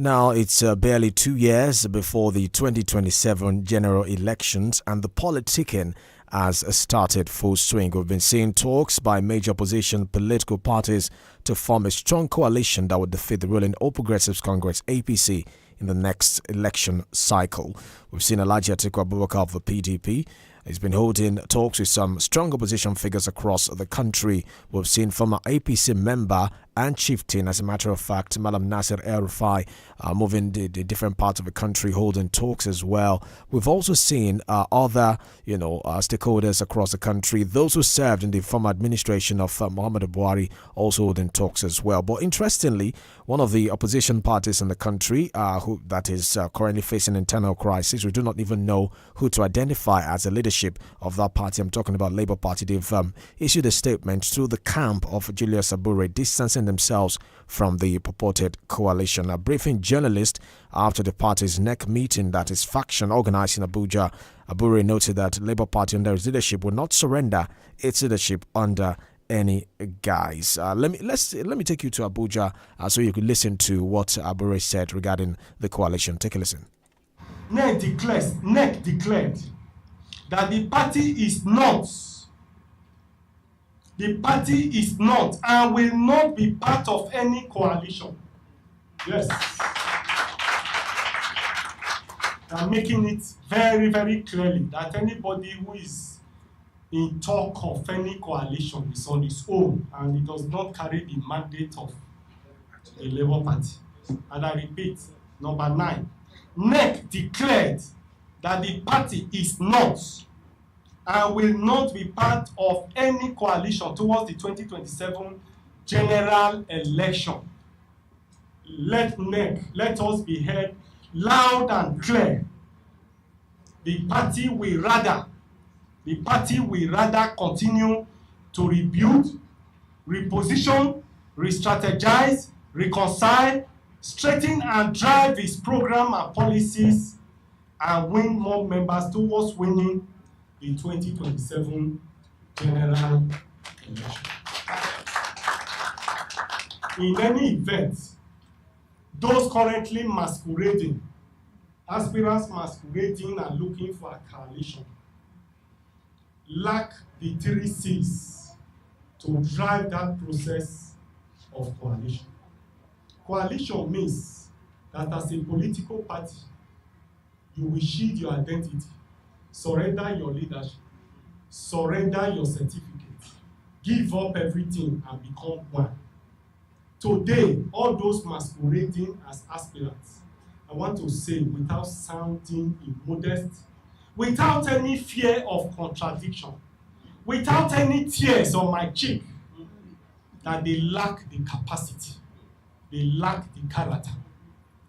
Now, it's barely 2 years before the 2027 general elections, and the politicking has started full swing. We've been seeing talks by major opposition political parties to form a strong coalition that would defeat the ruling All Progressives Congress (APC) in the next election cycle. We've seen Alhaji Atiku Abubakar of the PDP. He's been holding talks with some strong opposition figures across the country. We've seen former APC member and chieftain, as a matter of fact, Malam Nasir El-Rufai, moving the different parts of the country, holding talks as well. We've also seen other, stakeholders across the country, those who served in the former administration of Muhammadu Buhari, also holding talks as well. But interestingly, one of the opposition parties in the country, that is currently facing internal crisis, we do not even know who to identify as a leadership of that party. I'm talking about Labour Party. They've issued a statement through the camp of Julius Abure, distancing themselves from the purported coalition. A briefing journalist after the party's NEC meeting, that is faction organized in Abuja, Abure noted that Labour Party under his leadership will not surrender its leadership under any guise. Let me take you to Abuja so you can listen to what Abure said regarding the coalition. Take a listen. NEC declared that the party is not and will not be part of any coalition. Yes. I'm making it very, very clearly that anybody who is in talk of any coalition is on his own and he does not carry the mandate of the Labour Party. And I repeat, number 9, NEC declared that the party is not and will not be part of any coalition towards the 2027 general election. Let us be heard loud and clear. The party will rather continue to rebuild, reposition, re-strategize, reconcile, straighten and drive its program and policies and win more members towards winning the 2027 general election. In any event, those currently masquerading, aspirants masquerading and looking for a coalition, lack the 3 C's to drive that process of coalition. Coalition means that as a political party, you will shield your identity, surrender your leadership, surrender your certificate, give up everything and become one. Today, all those masquerading as aspirants, I want to say without sounding immodest, without any fear of contradiction, without any tears on my cheek, that they lack the capacity, they lack the character,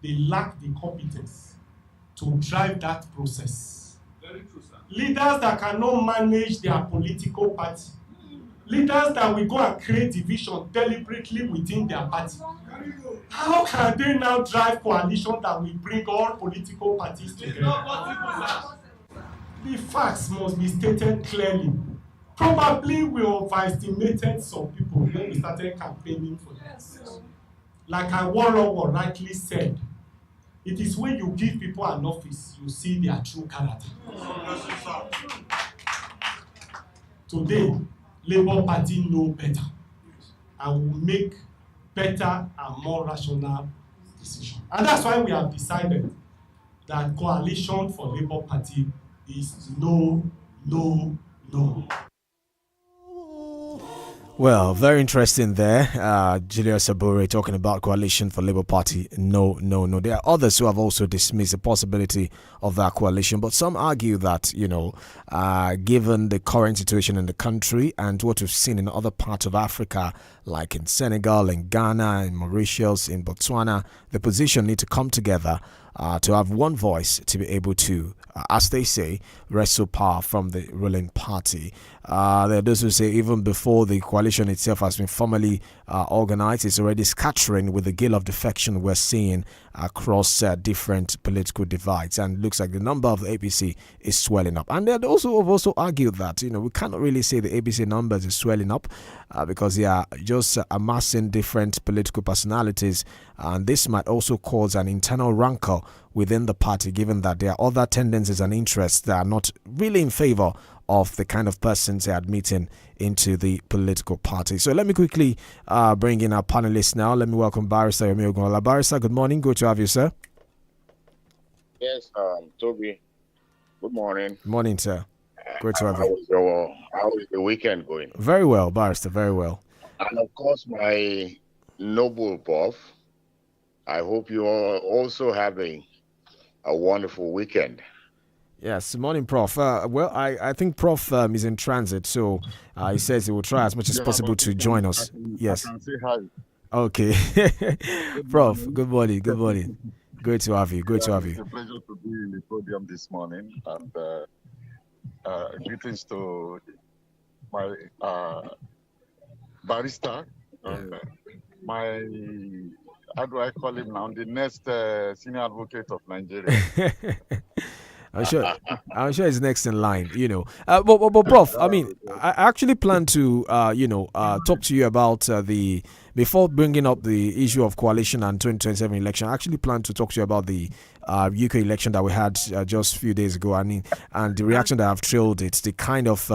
they lack the competence to drive that process. Very true, sir. Leaders that cannot manage their political party, leaders that will go and create division deliberately within their party. How can they now drive coalition that will bring all political parties together? It's not possible, sir. The facts must be stated clearly. Probably we overestimated some people when we started campaigning for this. Like Awolowo rightly said, it is when you give people an office, you see their true character. Today, Labour Party know better and will make better and more rational decisions. And that's why we have decided that coalition for Labour Party is no, no, no. Well, very interesting there. Julius Abure talking about coalition for Labour Party. No. There are others who have also dismissed the possibility of that coalition, but some argue that, given the current situation in the country and what we've seen in other parts of Africa, like in Senegal, in Ghana, in Mauritius, in Botswana, the position need to come together to have one voice to be able to, as they say, wrestle power from the ruling party. There are those who say even before the coalition itself has been formally organized, it's already scattering with the gale of defection we're seeing across different political divides, and looks like the number of the APC is swelling up. And they have also argued that we cannot really say the APC numbers is swelling up because they are just just amassing different political personalities, and this might also cause an internal rancor within the party, given that there are other tendencies and interests that are not really in favor of the kind of persons they are admitting into the political party. So let me quickly bring in our panelists now. Let me welcome Barrister Yomi Ogunla. Barrister, good morning. Good to have you, sir. Yes, Toby. Good morning. Morning, sir. Great to have you. How is the weekend going? Very well, Barrister, very well. And of course, my noble prof, I hope you are also having a wonderful weekend. Yes, morning, Prof. Well, I think Prof is in transit, so he says he will try as much as possible to join us. Yes. I can say hi. Okay. Prof, good morning. Good morning. Great to have you. Great to have It's you. a pleasure to be in the podium this morning, and greetings to my barrister, my, how do I call him now, the next senior advocate of Nigeria. I'm sure it's next in line, you know. But Prof, I mean, I actually plan to, talk to you about before bringing up the issue of coalition and 2027 election. I actually plan to talk to you about the UK election that we had just a few days ago. I mean, and the reaction that have trailed it, the kind of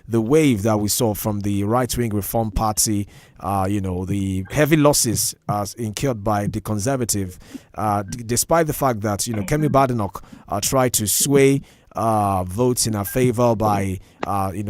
the wave that we saw from the right-wing Reform Party, the heavy losses incurred by the Conservative, despite the fact that, Kemi Badenoch tried to sway votes in her favor by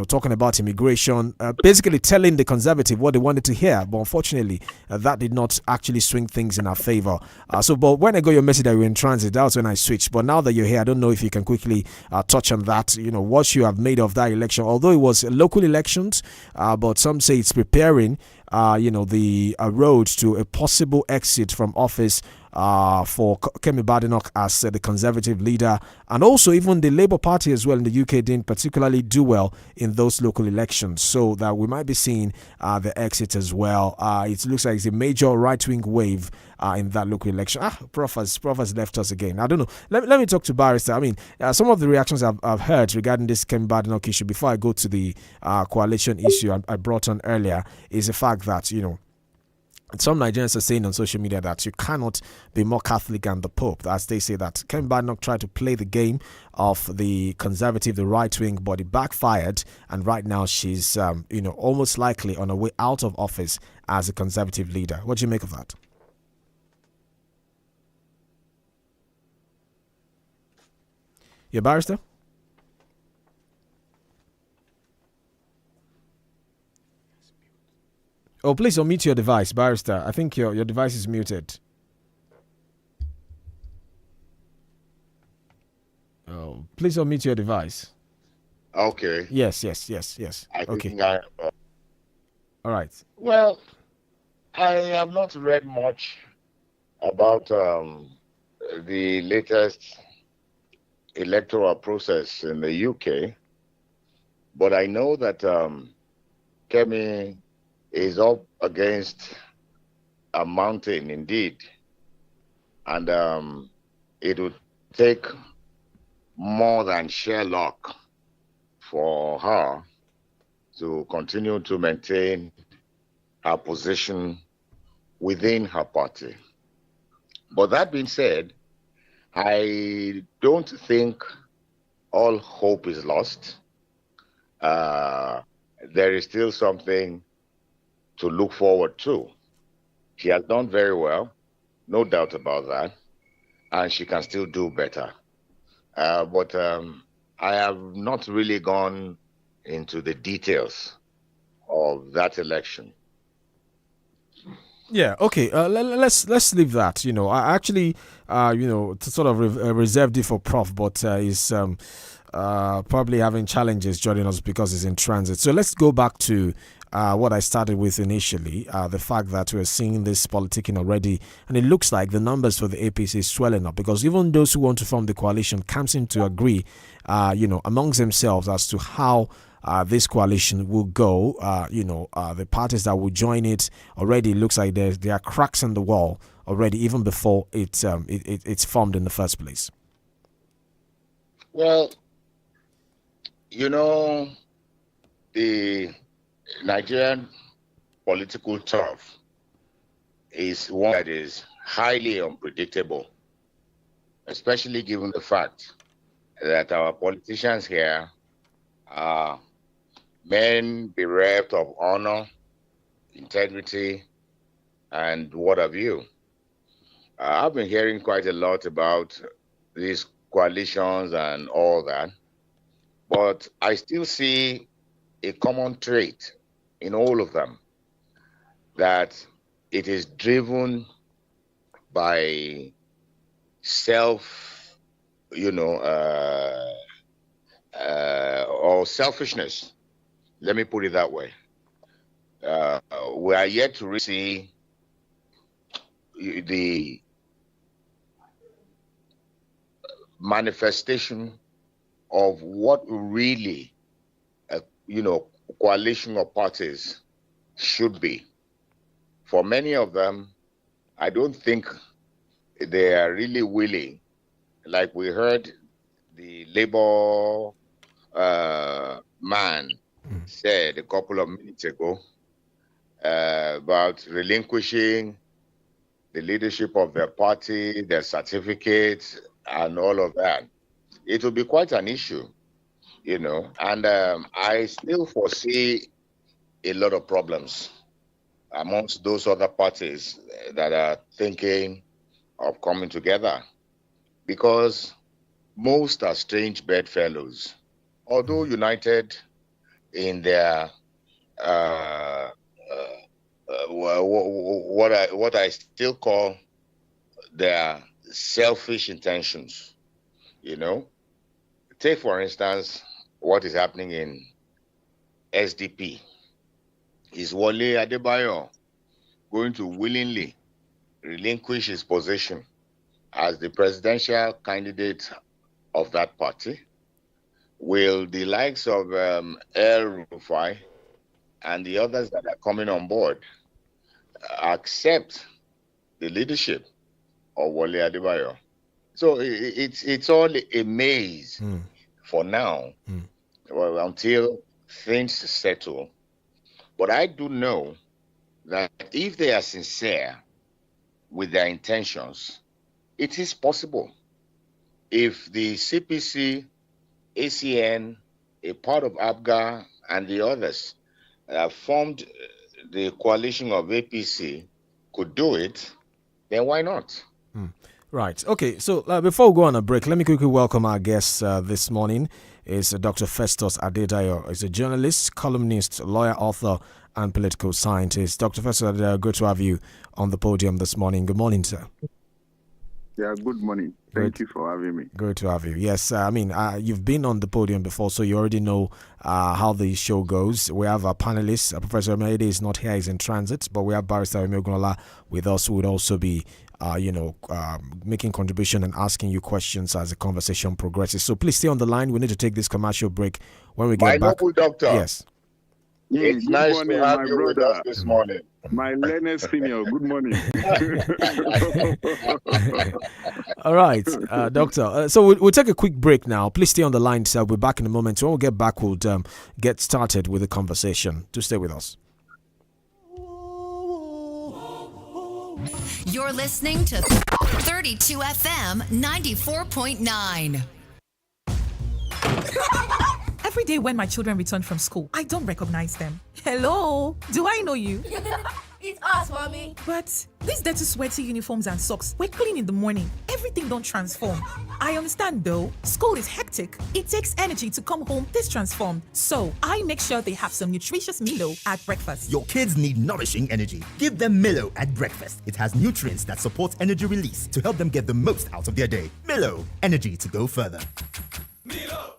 talking about immigration, basically telling the Conservative what they wanted to hear, but unfortunately that did not actually swing things in her favor. But when I got your message that you were in transit, that was when I switched. But now that you're here, I don't know if you can quickly touch on that, what you have made of that election, although it was local elections, but some say it's preparing the road to a possible exit from office for Kemi Badenoch as the Conservative leader, and also even the Labour Party as well in the UK didn't particularly do well in those local elections, so that we might be seeing the exit as well. It looks like it's a major right-wing wave in that local election. Prof has left us again. I don't know. Let me talk to Barrister. I mean, some of the reactions I've heard regarding this Kemi Badenoch issue, before I go to the coalition issue I brought on earlier, is the fact that, some Nigerians are saying on social media that you cannot be more Catholic than the Pope, as they say that Kemi Badenoch tried to play the game of the Conservative, the right wing, but it backfired, and right now she's almost likely on her way out of office as a Conservative leader. What do you make of that? Your Barrister? Oh, please unmute your device, Barrister. I think your device is muted. Oh, please unmute your device. Okay. Yes. Okay. All right. Well, I have not read much about the latest electoral process in the UK, but I know that Kemi is up against a mountain indeed, and it would take more than sheer luck for her to continue to maintain her position within her party. But that being said, I don't think all hope is lost. There is still something to look forward to. She has done very well, no doubt about that, and she can still do better. But I have not really gone into the details of that election. Yeah. Okay. Let's leave that. I actually, to sort of reserved it for Prof, but he's probably having challenges joining us because he's in transit. So let's go back to what I started with initially, the fact that we're seeing this politicking already, and it looks like the numbers for the APC is swelling up, because even those who want to form the coalition can't seem to agree, amongst themselves as to how this coalition will go. The parties that will join it already looks like there are cracks in the wall already, even before it's formed in the first place. Well, the Nigerian political turf is one that is highly unpredictable, especially given the fact that our politicians here are men bereft of honor, integrity, and what have you. I've been hearing quite a lot about these coalitions and all that, but I still see a common trait in all of them, that it is driven by or selfishness. Let me put it that way. We are yet to see the manifestation of what really, coalition of parties should be. For many of them, I don't think they are really willing. Like we heard the Labour man said a couple of minutes ago about relinquishing the leadership of their party, their certificates, and all of that. It will be quite an issue, and I still foresee a lot of problems amongst those other parties that are thinking of coming together, because most are strange bedfellows, although united in their what I still call their selfish intentions. Take for instance what is happening in SDP. Is Wole Adebayo going to willingly relinquish his position as the presidential candidate of that party? Will the likes of El-Rufai and the others that are coming on board accept the leadership of Wole Adebayo? So it's all a maze for now, until things settle. But I do know that if they are sincere with their intentions, it is possible. If the CPC, ACN, a part of ABGA, and the others formed the coalition of APC could do it, then why not? Right. Okay. So before we go on a break, let me quickly welcome our guest this morning. Is Dr. Festus Adedayo. He's a journalist, columnist, lawyer, author, and political scientist. Dr. Festus Adedayo, good to have you on the podium this morning. Good morning, sir. Yeah, good morning. Thank you for having me. Good to have you. Yes, you've been on the podium before, so you already know how the show goes. We have our panelists. Professor Omede is not here, he's in transit, but we have Barrister Emeogunola with us, who would also be making contribution and asking you questions as the conversation progresses. So please stay on the line. We need to take this commercial break. When we get back. My noble doctor. Yes. It's nice morning, to have you with us this morning. My learned senior, good morning. All right, Doctor. So we'll take a quick break now. Please stay on the line, sir. We'll be back in a moment. When we get back, we'll get started with the conversation. Do stay with us. You're listening to 32 FM 94.9. Every day when my children return from school, I don't recognize them. Hello, do I know you? It's us, mommy. But these dirty, sweaty uniforms and socks were clean in the morning. Everything don't transform. I understand though. School is hectic. It takes energy to come home this transformed. So I make sure they have some nutritious Milo at breakfast. Your kids need nourishing energy. Give them Milo at breakfast. It has nutrients that support energy release to help them get the most out of their day. Milo, energy to go further. Milo.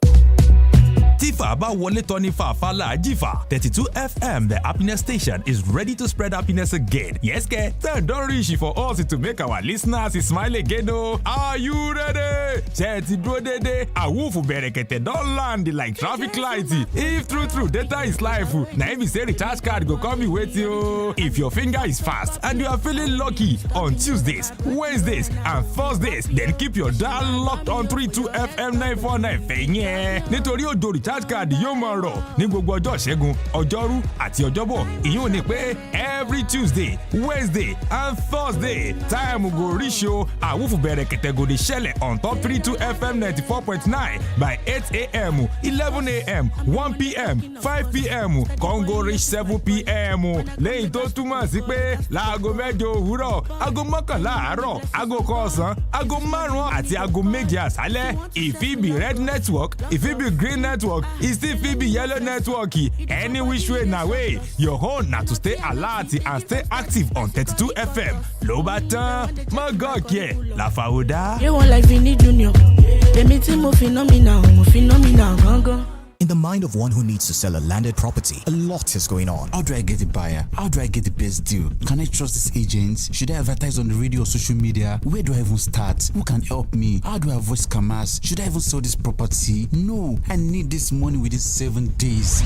Tifa bá wọlé tọ́ ní fàáfàá Jifa. 32 FM, the happiness station, is ready to spread happiness again. Yes, ke? Time don reach for us to make our listeners smile again. Oh, are you ready? Chetty bro dede, awufu berekete don land like traffic lights. If true data is life, na if you say recharge card go come with you. If your finger is fast and you are feeling lucky on Tuesdays, Wednesdays, and Thursdays, then keep your dial locked on 32 FM 949. Nítorí òjò recharge recharge card yóò máa rọ̀ ní gbogbo ọjọ́ ìṣẹ́gun ọjọ́rú àti ọjọ́bọ̀ ìyún ni pé every Tuesday Wednesday and Thursday time go reach o àwùfù bẹ̀rẹ̀ kẹ̀tẹ̀ go dey ṣẹlẹ̀ on top 32 FM 94.9 by 8 a.m. 11 a.m. 1 p.m. 5 p.m. Congo reach 7 p.m. lẹ́yìn tó túmọ̀ sí pé láago mẹ́jọ òwúrọ̀ aago mọ́kànlá àárọ̀ aago kan ọ̀sán aago márùn-ún àti aago méje àṣálẹ́ if it be red network if it be green network if still fit be yellow network any which way na way your own na to stay alert and stay active on 32 FM ló bá tán mọ́ gọ́ọ̀kì ẹ̀ láfàwọ́dá. You want like Vinny Junior? Èmi tí mo phenomenal gangan. In the mind of one who needs to sell a landed property, a lot is going on. How do I get the buyer? How do I get the best deal? Can I trust these agents? Should I advertise on the radio or social media? Where do I even start? Who can help me? How do I avoid scammers? Should I even sell this property? No, I need this money within 7 days.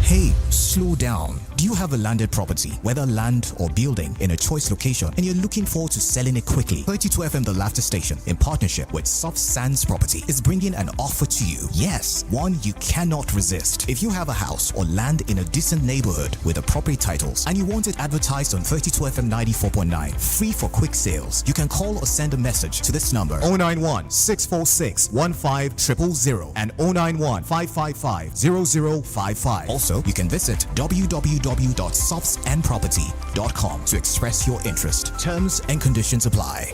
Hey, slow down. Do you have a landed property, whether land or building, in a choice location, and you're looking forward to selling it quickly? 32 FM The Laughter Station, in partnership with Soft Sands Property, is bringing an offer to you. Yes, one you cannot resist. If you have a house or land in a decent neighborhood with appropriate titles and you want it advertised on 32 FM 94.9, free for quick sales, you can call or send a message to this number 091 646 15000 and 091 555 0055. Also, you can visit www.softsandproperty.com to express your interest. Terms and conditions apply.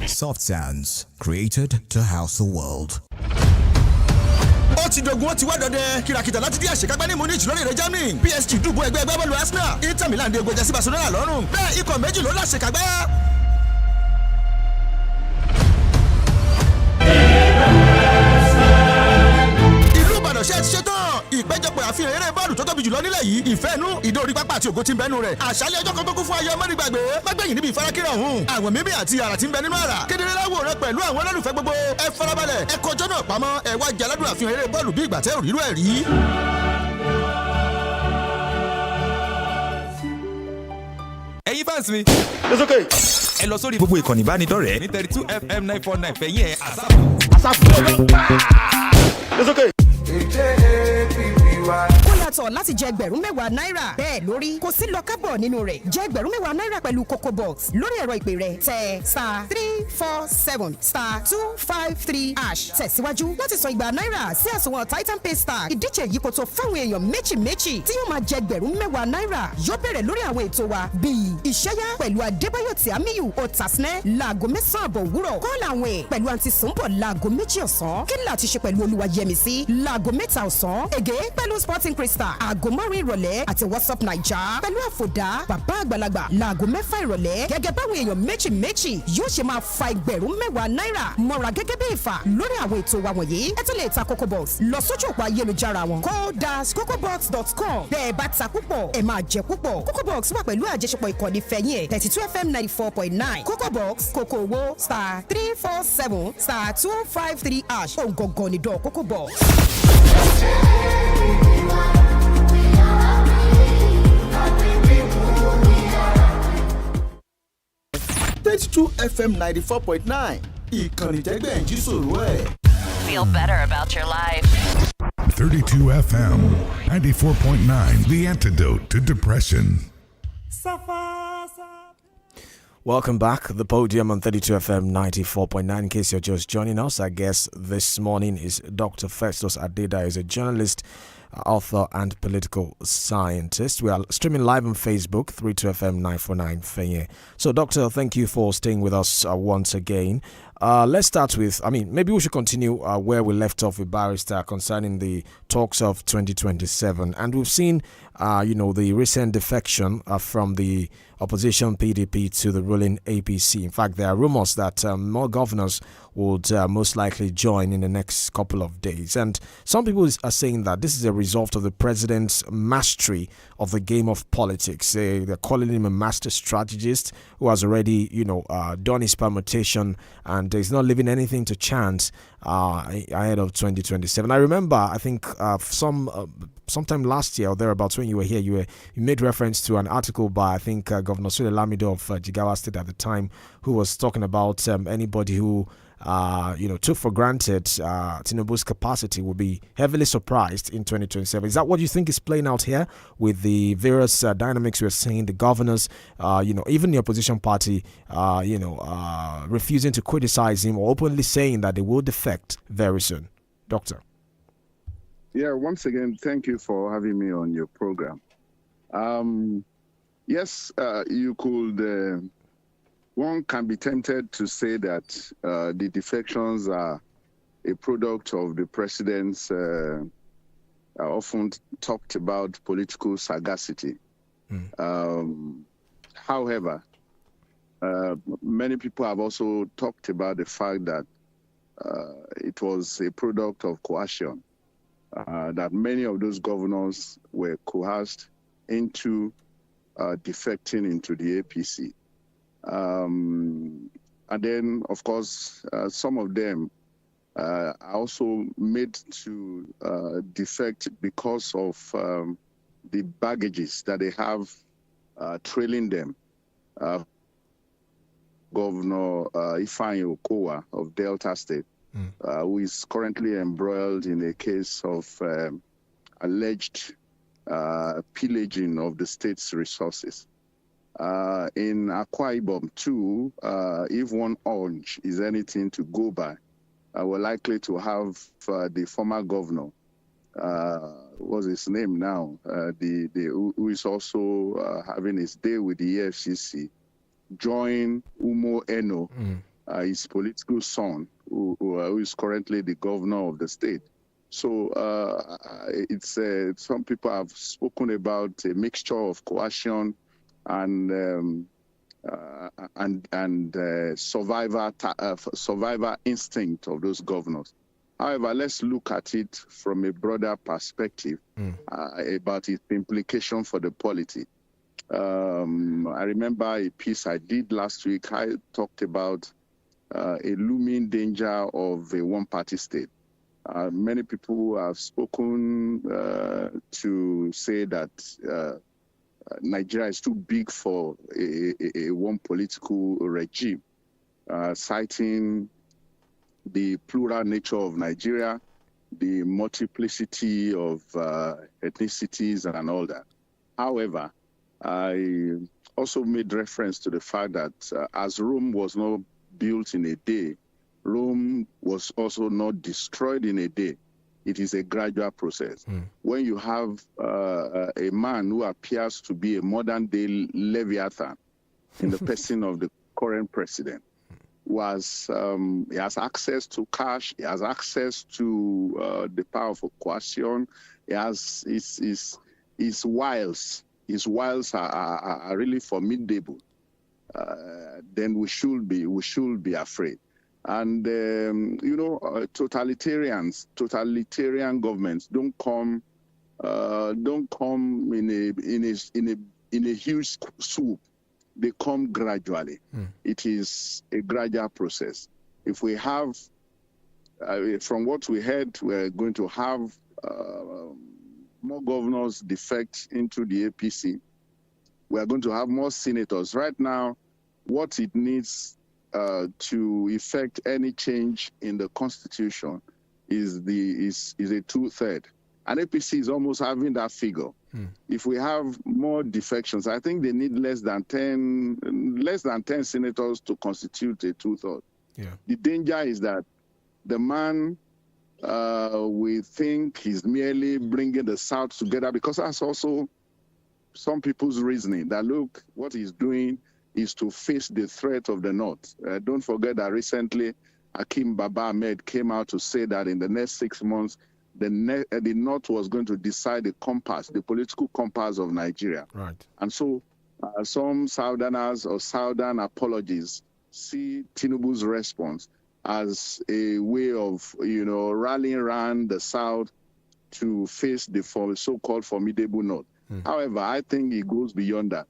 Soft Sands, created to house the world. ó ti dogun ó ti wá dọdẹ kìràkìtà láti dí àṣekágbá ní Munich lórí rẹ̀ Germany PSG dùgbò ẹgbẹ́ bọ́ọ̀lù Arsenal Inter Milan dé gbọjà sí Barcelona lọ́rùn bẹ́ẹ̀ ikọ̀ méjì ló láṣekágbá. ìlú Ìbàdàn ṣe ti ṣe tán ìpéjọpọ̀ àfihàn eré bọ́ọ̀lù tó tóbi jùlọ nílẹ̀ yìí ìfẹ́nu ìdórí pápá àti ògo tí ń bẹnu rẹ̀ àṣálẹ́ ọjọ́ kan tó kún fún ayọ̀ mọ́nìgbàgbé mágbẹ̀yìn níbi ìfarakínra ọ̀hún àwọn mímí àti àrà tí ń bẹ nínú àrà kedere láwòrán pẹ̀lú àwọn olólùfẹ́ gbogbo ẹ farabalẹ̀ ẹ kọjọ́ náà pamọ́ ẹ wá jẹ́ aládùn àfihàn eré bọ́ọ̀lù bí ìgbà tẹ́ òrírú ẹ̀ rí. ẹ̀yin fans mi. It's okay. ẹ lọ sórí gbogbo ìkànnì ìbánidọ́rẹ̀ẹ́ ní 32 FM 949 fẹ̀yìn ẹ̀ àsáfù. It's okay. Kó yàtọ̀ láti jẹ ẹgbẹ̀rún mẹ́wàá náírà bẹ́ẹ̀ lórí kò sí lọ kábọ̀ nínú rẹ̀ jẹ ẹgbẹ̀rún mẹ́wàá náírà pẹ̀lú Coco Box lórí ẹ̀rọ ìpè rẹ̀ tẹ *347*253# tẹ̀síwájú láti san igba náírà sí àsùnwọ̀n Titan Pay Star ìdíje yìí kò tó fáwọn èèyàn méjì tí yóò máa jẹ ẹgbẹ̀rún mẹ́wàá náírà yóò bẹ̀rẹ̀ lórí àwọn ètò wa bíi Ìṣẹ́yá pẹ̀lú Adébáyọ̀ Tìámíyù Òtàsínẹ́ láago 9 àbọ̀ òwúrọ̀ kọ́ọ̀lù àwìn pẹ̀lú àǹtí Sùnbọ̀ láago 2 ọ̀sán kí láti ṣe pẹ̀lú Olúwayẹmísí láago 3 ọ̀sán Ègé pẹ̀lú Sporting Crystal aago 5 ìrọ̀lẹ́ àti WhatsApp Naija pẹ̀lú Àfòdá bàbá àgbàlagbà láago 6 ìrọ̀lẹ́ gẹ́gẹ́ báwọn èèyàn méjì yóò ṣe máa fa ẹgbẹ̀rún mẹ́wàá náírà mọ́ra gẹ́gẹ́ bí ìfà lórí àwọn ètò wa wọ̀nyí ẹ tún lè ta Coco Box lọ sójú òpó ayélujára wọn co-cocobox.com bẹ́ẹ̀ bá ta púpọ̀ ẹ máa jẹ púpọ̀ Coco Box wà pẹ̀lú àjẹsẹpọ̀ ìkànnì fẹ̀yìn ẹ̀ 32 FM 94.9 Coco Box kòkò owó *347*253# òǹgọ̀ngọ̀ nìdọ̀ Coco Box. 32 FM 94.9 ìkànnì tẹ́gbẹ̀ ń jí sòrò ẹ̀. Feel better about your life. 32 FM 94.9, the antidote to depression. Welcome back. The Podium on 32 FM 94.9. In case you're just joining us, I guess this morning is Dr. Festus Adeda, is a journalist, author and political scientist. We are streaming live on Facebook, 32FM 949 Fenye. So, Doctor, thank you for staying with us once again. Let's start with, maybe we should continue where we left off with Barrister concerning the talks of 2027. And we've seen, the recent defection from the opposition PDP to the ruling APC. In fact, there are rumors that more governors would most likely join in the next couple of days. And some people are saying that this is a result of the president's mastery of the game of politics. They're calling him a master strategist who has already, done his permutation and is not leaving anything to chance ahead of 2027. I remember, I think sometime last year or thereabouts when you were here, you made reference to an article by, I think, Governor Sule Lamido of Jigawa State at the time, who was talking about anybody who took for granted Tinubu's capacity will be heavily surprised in 2027. Is that what you think is playing out here with the various dynamics we're seeing, the governors, even the opposition party, refusing to criticize him or openly saying that they will defect very soon? Doctor. Yeah, once again, thank you for having me on your program. Yes, you could, one can be tempted to say that the defections are a product of the president's often talked about political sagacity. However, many people have also talked about the fact that it was a product of coercion, that many of those governors were coerced into defecting into the APC. And then, of course, some of them are also made to defect because of the baggages that they have trailing them. Governor 𝐒𝐈𝐒 of Delta State, who is currently embroiled in a case of alleged pillaging of the state's resources. In Akwa Ibom too, if one orange is anything to go by, we're likely to have the former governor, what's his name now, who is also having his day with the EFCC, join Umo Eno, his political son, who is currently the governor of the state. So it's some people have spoken about a mixture of coercion and survivor instinct of those governors. However, let's look at it from a broader perspective about its implication for the polity. I remember a piece I did last week. I talked about a looming danger of a one-party state. Many people have spoken to say that Nigeria is too big for a one political regime, citing the plural nature of Nigeria, the multiplicity of ethnicities and all that. However, I also made reference to the fact that as Rome was not built in a day, Rome was also not destroyed in a day. It is a gradual process. When you have a man who appears to be a modern-day Leviathan in the person of the current president, he has access to cash, he has access to the power of coercion, he has his wiles. His wiles are really formidable. Then we should be afraid. And totalitarian governments don't come in a huge swoop. They come gradually. It is a gradual process. If we have, from what we heard, we're going to have more governors defect into the APC. We're going to have more senators. Right now, what it needs to effect any change in the constitution is a 2/3. And APC is almost having that figure. If we have more defections, I think they need less than 10 senators to constitute a 2/3. The danger is that the man we think he's merely bringing the South together, because that's also some people's reasoning that, look, what he's doing is to face the threat of the North. Don't forget that recently Hakeem Baba Ahmed came out to say that in the next 6 months, the North was going to decide the compass, the political compass of Nigeria. Right. And so some Southerners or Southern apologies see Tinubu's response as a way of, rallying around the South to face the so-called formidable North. However, I think it goes beyond that.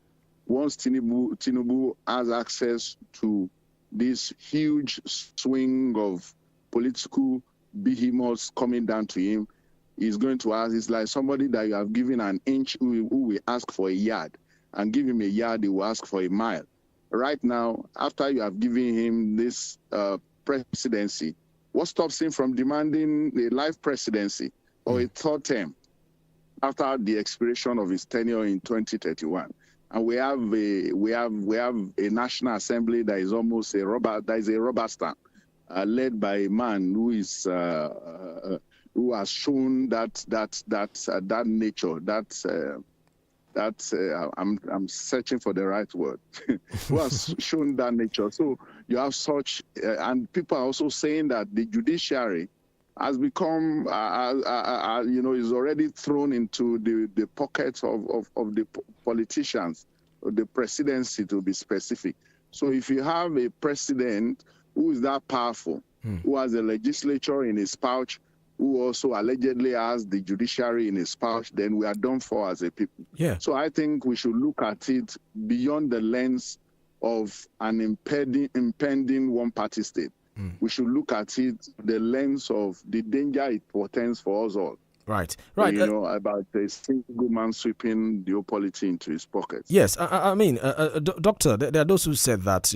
Once Tinubu has access to this huge swing of political behemoths coming down to him, he's going to ask, it's like somebody that you have given an inch who will ask for a yard, and give him a yard, he will ask for a mile. Right now, after you have given him this presidency? What stops him from demanding a life presidency or a third term after the expiration of his tenure in 2031? And we have a National Assembly that is almost a rubber stamp, led by a man who is who has shown that nature, I'm searching for the right word, who has shown that nature. So you have such, and people are also saying that the judiciary has become, is already thrown into the pockets of the politicians, or the presidency to be specific. So if you have a president who is that powerful, who has a legislature in his pouch, who also allegedly has the judiciary in his pouch, then we are done for as a people. Yeah. So I think we should look at it beyond the lens of an impending one-party state. We should look at it the lens of the danger it portends for us all. Right. About a single man sweeping the whole polity into his pockets. Yes, I mean, Doctor, there are those who said that,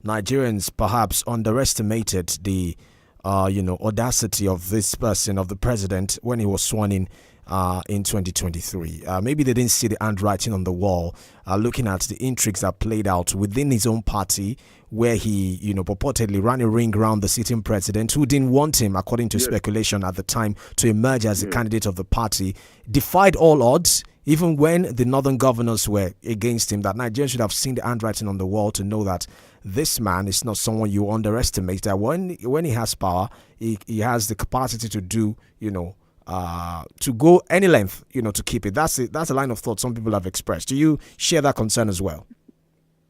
Nigerians perhaps underestimated the, audacity of this person, of the president, when he was sworn in 2023. Maybe they didn't see the handwriting on the wall, looking at the intrigues that played out within his own party, where he, purportedly ran a ring around the sitting president, who didn't want him, according to speculation at the time, to emerge as the candidate of the party, defied all odds, even when the northern governors were against him, that Nigerians should have seen the handwriting on the wall to know that this man is not someone you underestimate, that when he has power, he has the capacity to do, to go any length, to keep it. That's a line of thought some people have expressed. Do you share that concern as well?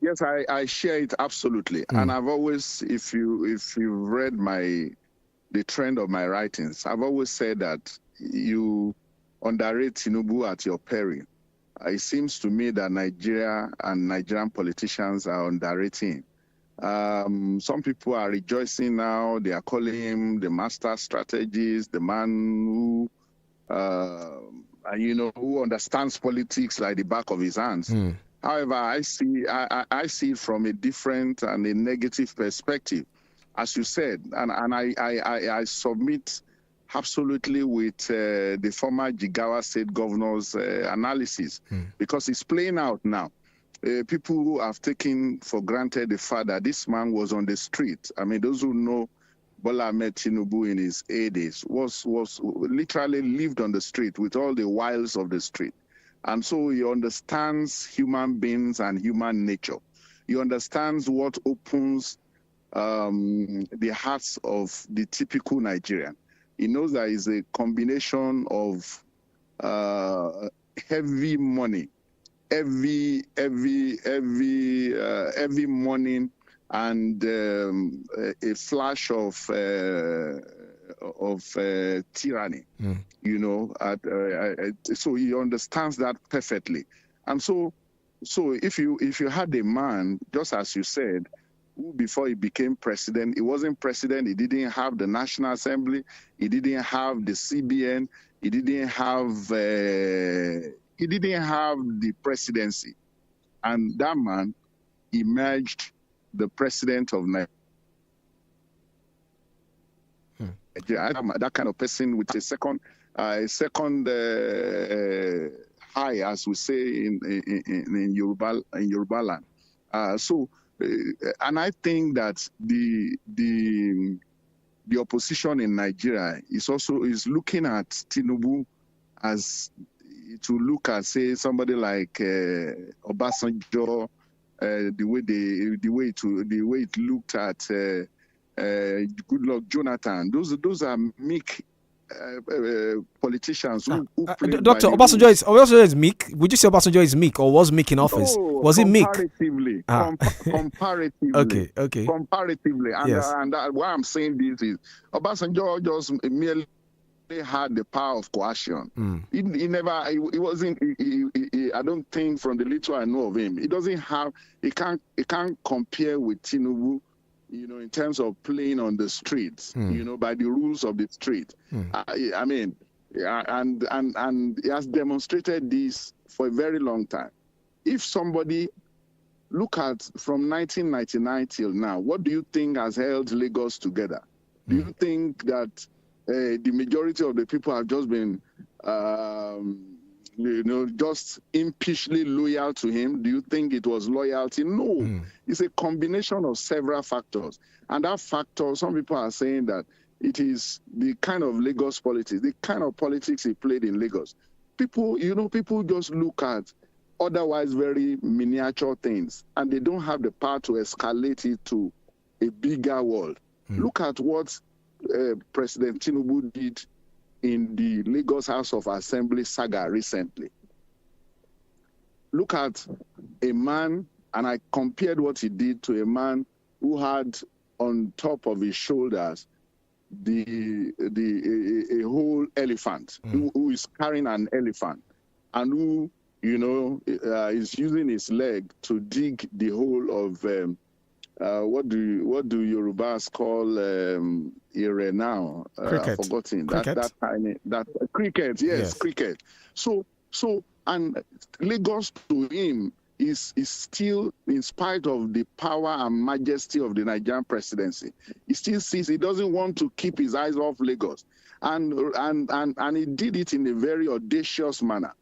Yes, I share it absolutely. And I've always, if you've read the trend of my writings, I've always said that you underrate Tinubu at your peril. It seems to me that Nigeria and Nigerian politicians are underrating him. Some people are rejoicing now. They are calling him the master strategist, the man who understands politics like the back of his hands. However, I see it from a different and a negative perspective, as you said, and I submit absolutely with the former Jigawa State Governor's analysis, because it's playing out now. People who have taken for granted the fact that this man was on the street. I mean, those who know Bola Ahmed Tinubu in his 80s was literally lived on the street with all the wiles of the street. And so he understands human beings and human nature. He understands what opens the hearts of the typical Nigerian. He knows that it's a combination of heavy money, every morning, and a flash of tyranny. So he understands that perfectly. And so if you had a man, just as you said, who before he became president, he wasn't president, he didn't have the National Assembly, he didn't have the CBN, he didn't have the presidency. And that man emerged the president of Nigeria. That kind of person with a second high, as we say in Yoruba land. And I think that the opposition in Nigeria is looking at Tinubu as to look at, say, somebody like Obasanjo, the way it looked at Goodluck Jonathan. Those are meek politicians who Dr. Obasanjo is meek. Would you say Obasanjo is meek, or was meek in office? Was he meek? Comparatively. Okay. Comparatively. And, yes. Why I'm saying this is Obasanjo just merely had the power of coercion. He wasn't. I don't think, from the little I know of him, he can't compare with Tinubu, in terms of playing on the streets, by the rules of the street. I mean, and he has demonstrated this for a very long time. If somebody look at from 1999 till now, what do you think has held Lagos together? Do you think that the majority of the people have just been, just impishly loyal to him? Do you think it was loyalty? No. It's a combination of several factors. And that factor, some people are saying that it is the kind of Lagos politics, the kind of politics he played in Lagos. People just look at otherwise very miniature things, and they don't have the power to escalate it to a bigger world. Look at what President Tinubu did in the Lagos House of Assembly saga recently. Look at a man, and I compared what he did to a man who had on top of his shoulders a whole elephant, who is carrying an elephant, and who is using his leg to dig the hole of what do Yorubas call ire now? Cricket. I've forgotten. Cricket? That cricket. Yes, cricket. So and Lagos to him is still, in spite of the power and majesty of the Nigerian presidency, he still sees, he doesn't want to keep his eyes off Lagos, and he did it in a very audacious manner.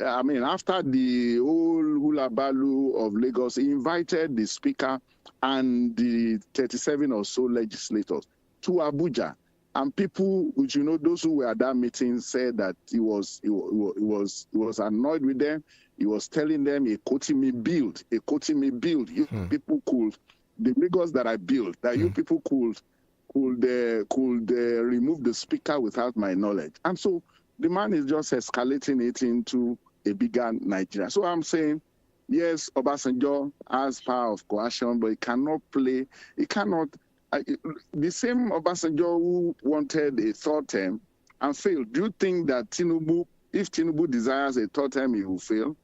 I mean, after the whole hula baloo of Lagos, he invited the speaker and the 37 or so legislators to Abuja, and people, which those who were at that meeting, said that he was annoyed with them. He was telling them, 𝐒𝐿𝐒 build. You people could, the Lagos that I built, that you people could remove the speaker without my knowledge. And so the man is just escalating it into a bigger Nigeria. So I'm saying, yes, Obasanjo has power of coercion, but he cannot, the same Obasanjo who wanted a third term and failed. Do you think that if Tinubu desires a third term, he will fail?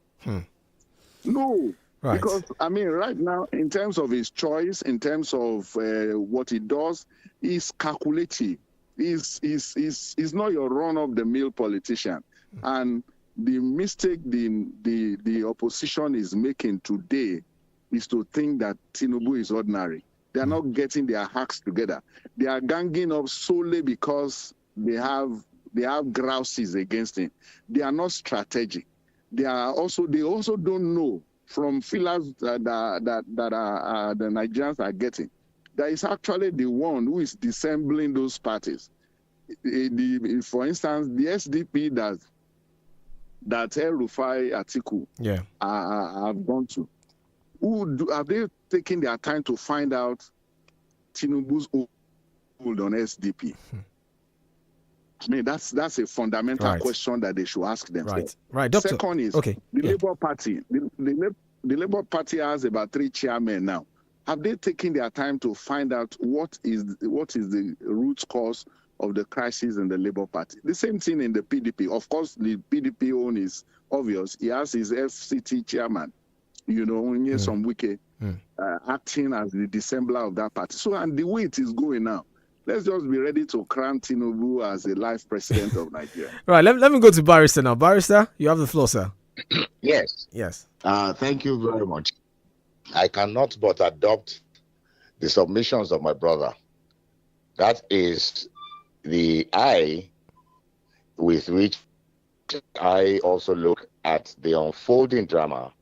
No. Right. Because, right now, in terms of his choice, in terms of what he does, he's calculative. He's not your run-of-the-mill politician. And the mistake the opposition is making today is to think that Tinubu is ordinary. They are not getting their acts together. They are ganging up solely because they have grouses against him. They are not strategic. They also don't know from feelers that the Nigerians are getting, that is actually the one who is dissembling those parties. For instance, the SDP that El-Rufai Atiku have gone to, have they taken their time to find out Tinubu's hold on SDP? That's a fundamental question that they should ask themselves. Right, Doctor. Second is the Labour Party. The Labour Party has about 3 chairmen now. Have they taken their time to find out what is the root cause of the crisis in the Labour Party? The same thing in the PDP. Of course, the PDP own is obvious. He has his FCT chairman, some Wike, acting as the dissembler of that party. So, and the way it is going now, let's just be ready to crown Tinubu as a life president of Nigeria. Right, let me go to Barrister now. Barrister, you have the floor, sir. Yes. Thank you very much. I cannot but adopt the submissions of my brother. That is the eye with which I also look at the unfolding drama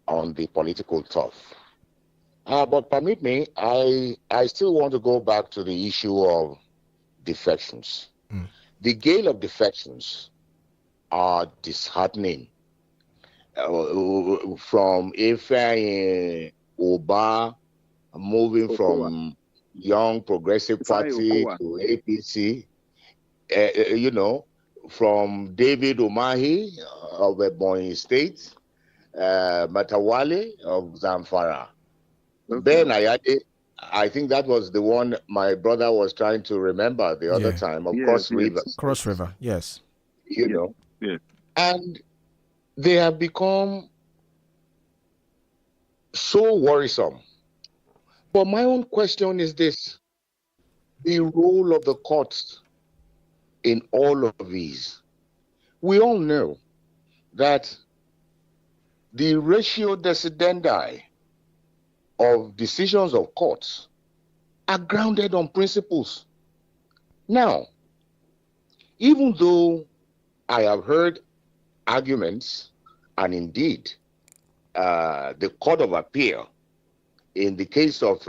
on the political turf. But permit me, I still want to go back to the issue of defections. The gale of defections are disheartening. From Ife Oba moving from Young Progressive Party to APC, from David Umahi of Ebonyi State, Matawale of Zamfara. Ben Ayade, I think that was the one my brother was trying to remember the other time, of Cross River. Cross River, yes. And they have become so worrisome. But my own question is this: the role of the courts in all of these. We all know that the ratio decidendi of decisions of courts are grounded on principles. Now, even though I have heard arguments, and indeed the Court of Appeal, in the case of,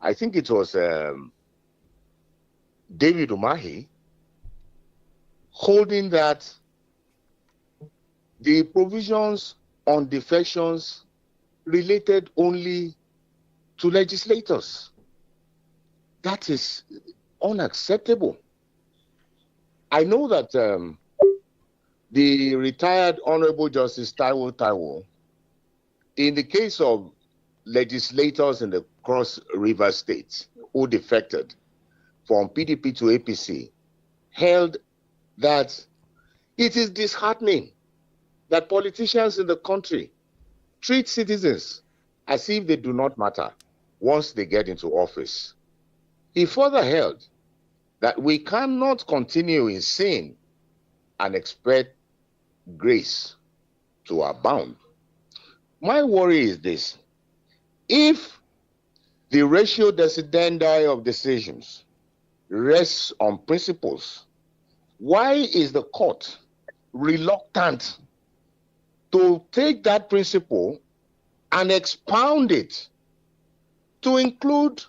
I think it was David Umahi, holding that the provisions on defections related only to legislators. That is unacceptable. I know that the retired Honorable Justice Taiwo, in the case of legislators in the Cross River states who defected from PDP to APC, held that it is disheartening that politicians in the country treat citizens as if they do not matter once they get into office. He further held that we cannot continue in sin and expect grace to abound. My worry is this: if the ratio decidendi of decisions rests on principles, why is the court reluctant to take that principle and expound it to include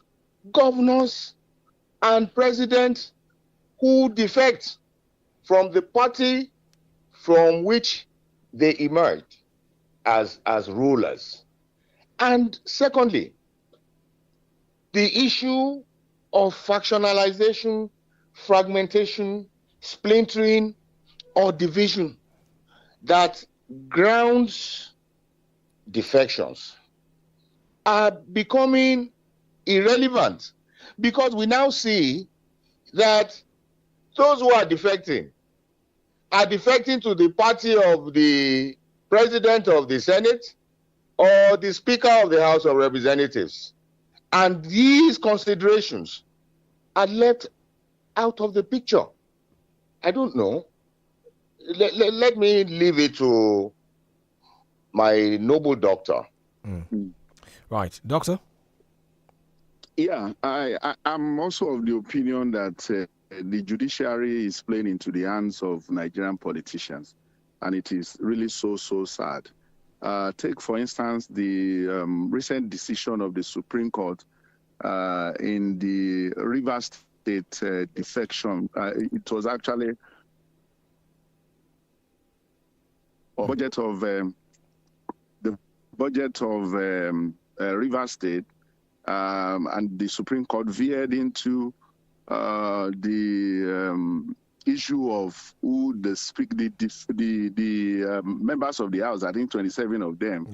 governors and presidents who defect from the party from which they emerged as rulers? And secondly, the issue of factionalization, fragmentation, splintering, or division that grounds defections are becoming irrelevant, because we now see that those who are defecting to the party of the President of the Senate or the Speaker of the House of Representatives. And these considerations are left out of the picture. I don't know. Let me leave it to my noble doctor. Right. Doctor? Yeah, I'm also of the opinion that the judiciary is playing into the hands of Nigerian politicians, and it is really so sad. Take, for instance, the recent decision of the Supreme Court in the Rivers State defection. It was actually budget of the budget of Rivers State, and the Supreme Court veered into the issue of who the members of the House, I think 27 of them,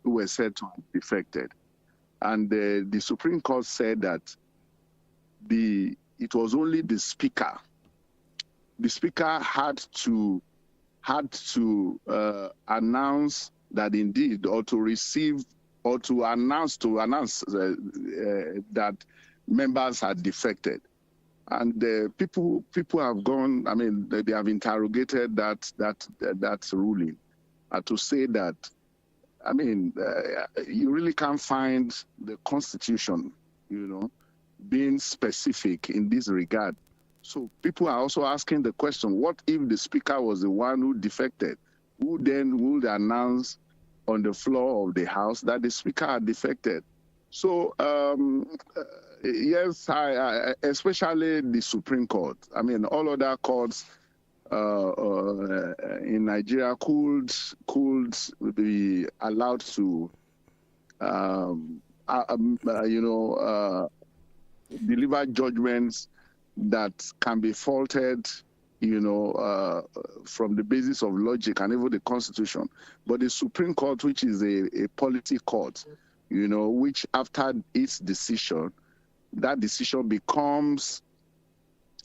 who were said to have defected. And the Supreme Court said that it was only the Speaker. The Speaker had to announce that indeed, or to receive, or to announce that members had defected. And people have gone. I mean, they have interrogated that ruling, to say that, I mean, you really can't find the Constitution, being specific in this regard. So people are also asking the question: what if the Speaker was the one who defected? Who then would announce on the floor of the House that the Speaker had defected? So. Yes, especially the Supreme Court. I mean, all other courts in Nigeria could be allowed to, deliver judgments that can be faulted, from the basis of logic and even the Constitution. But the Supreme Court, which is a polity court, which after its decision, that decision becomes,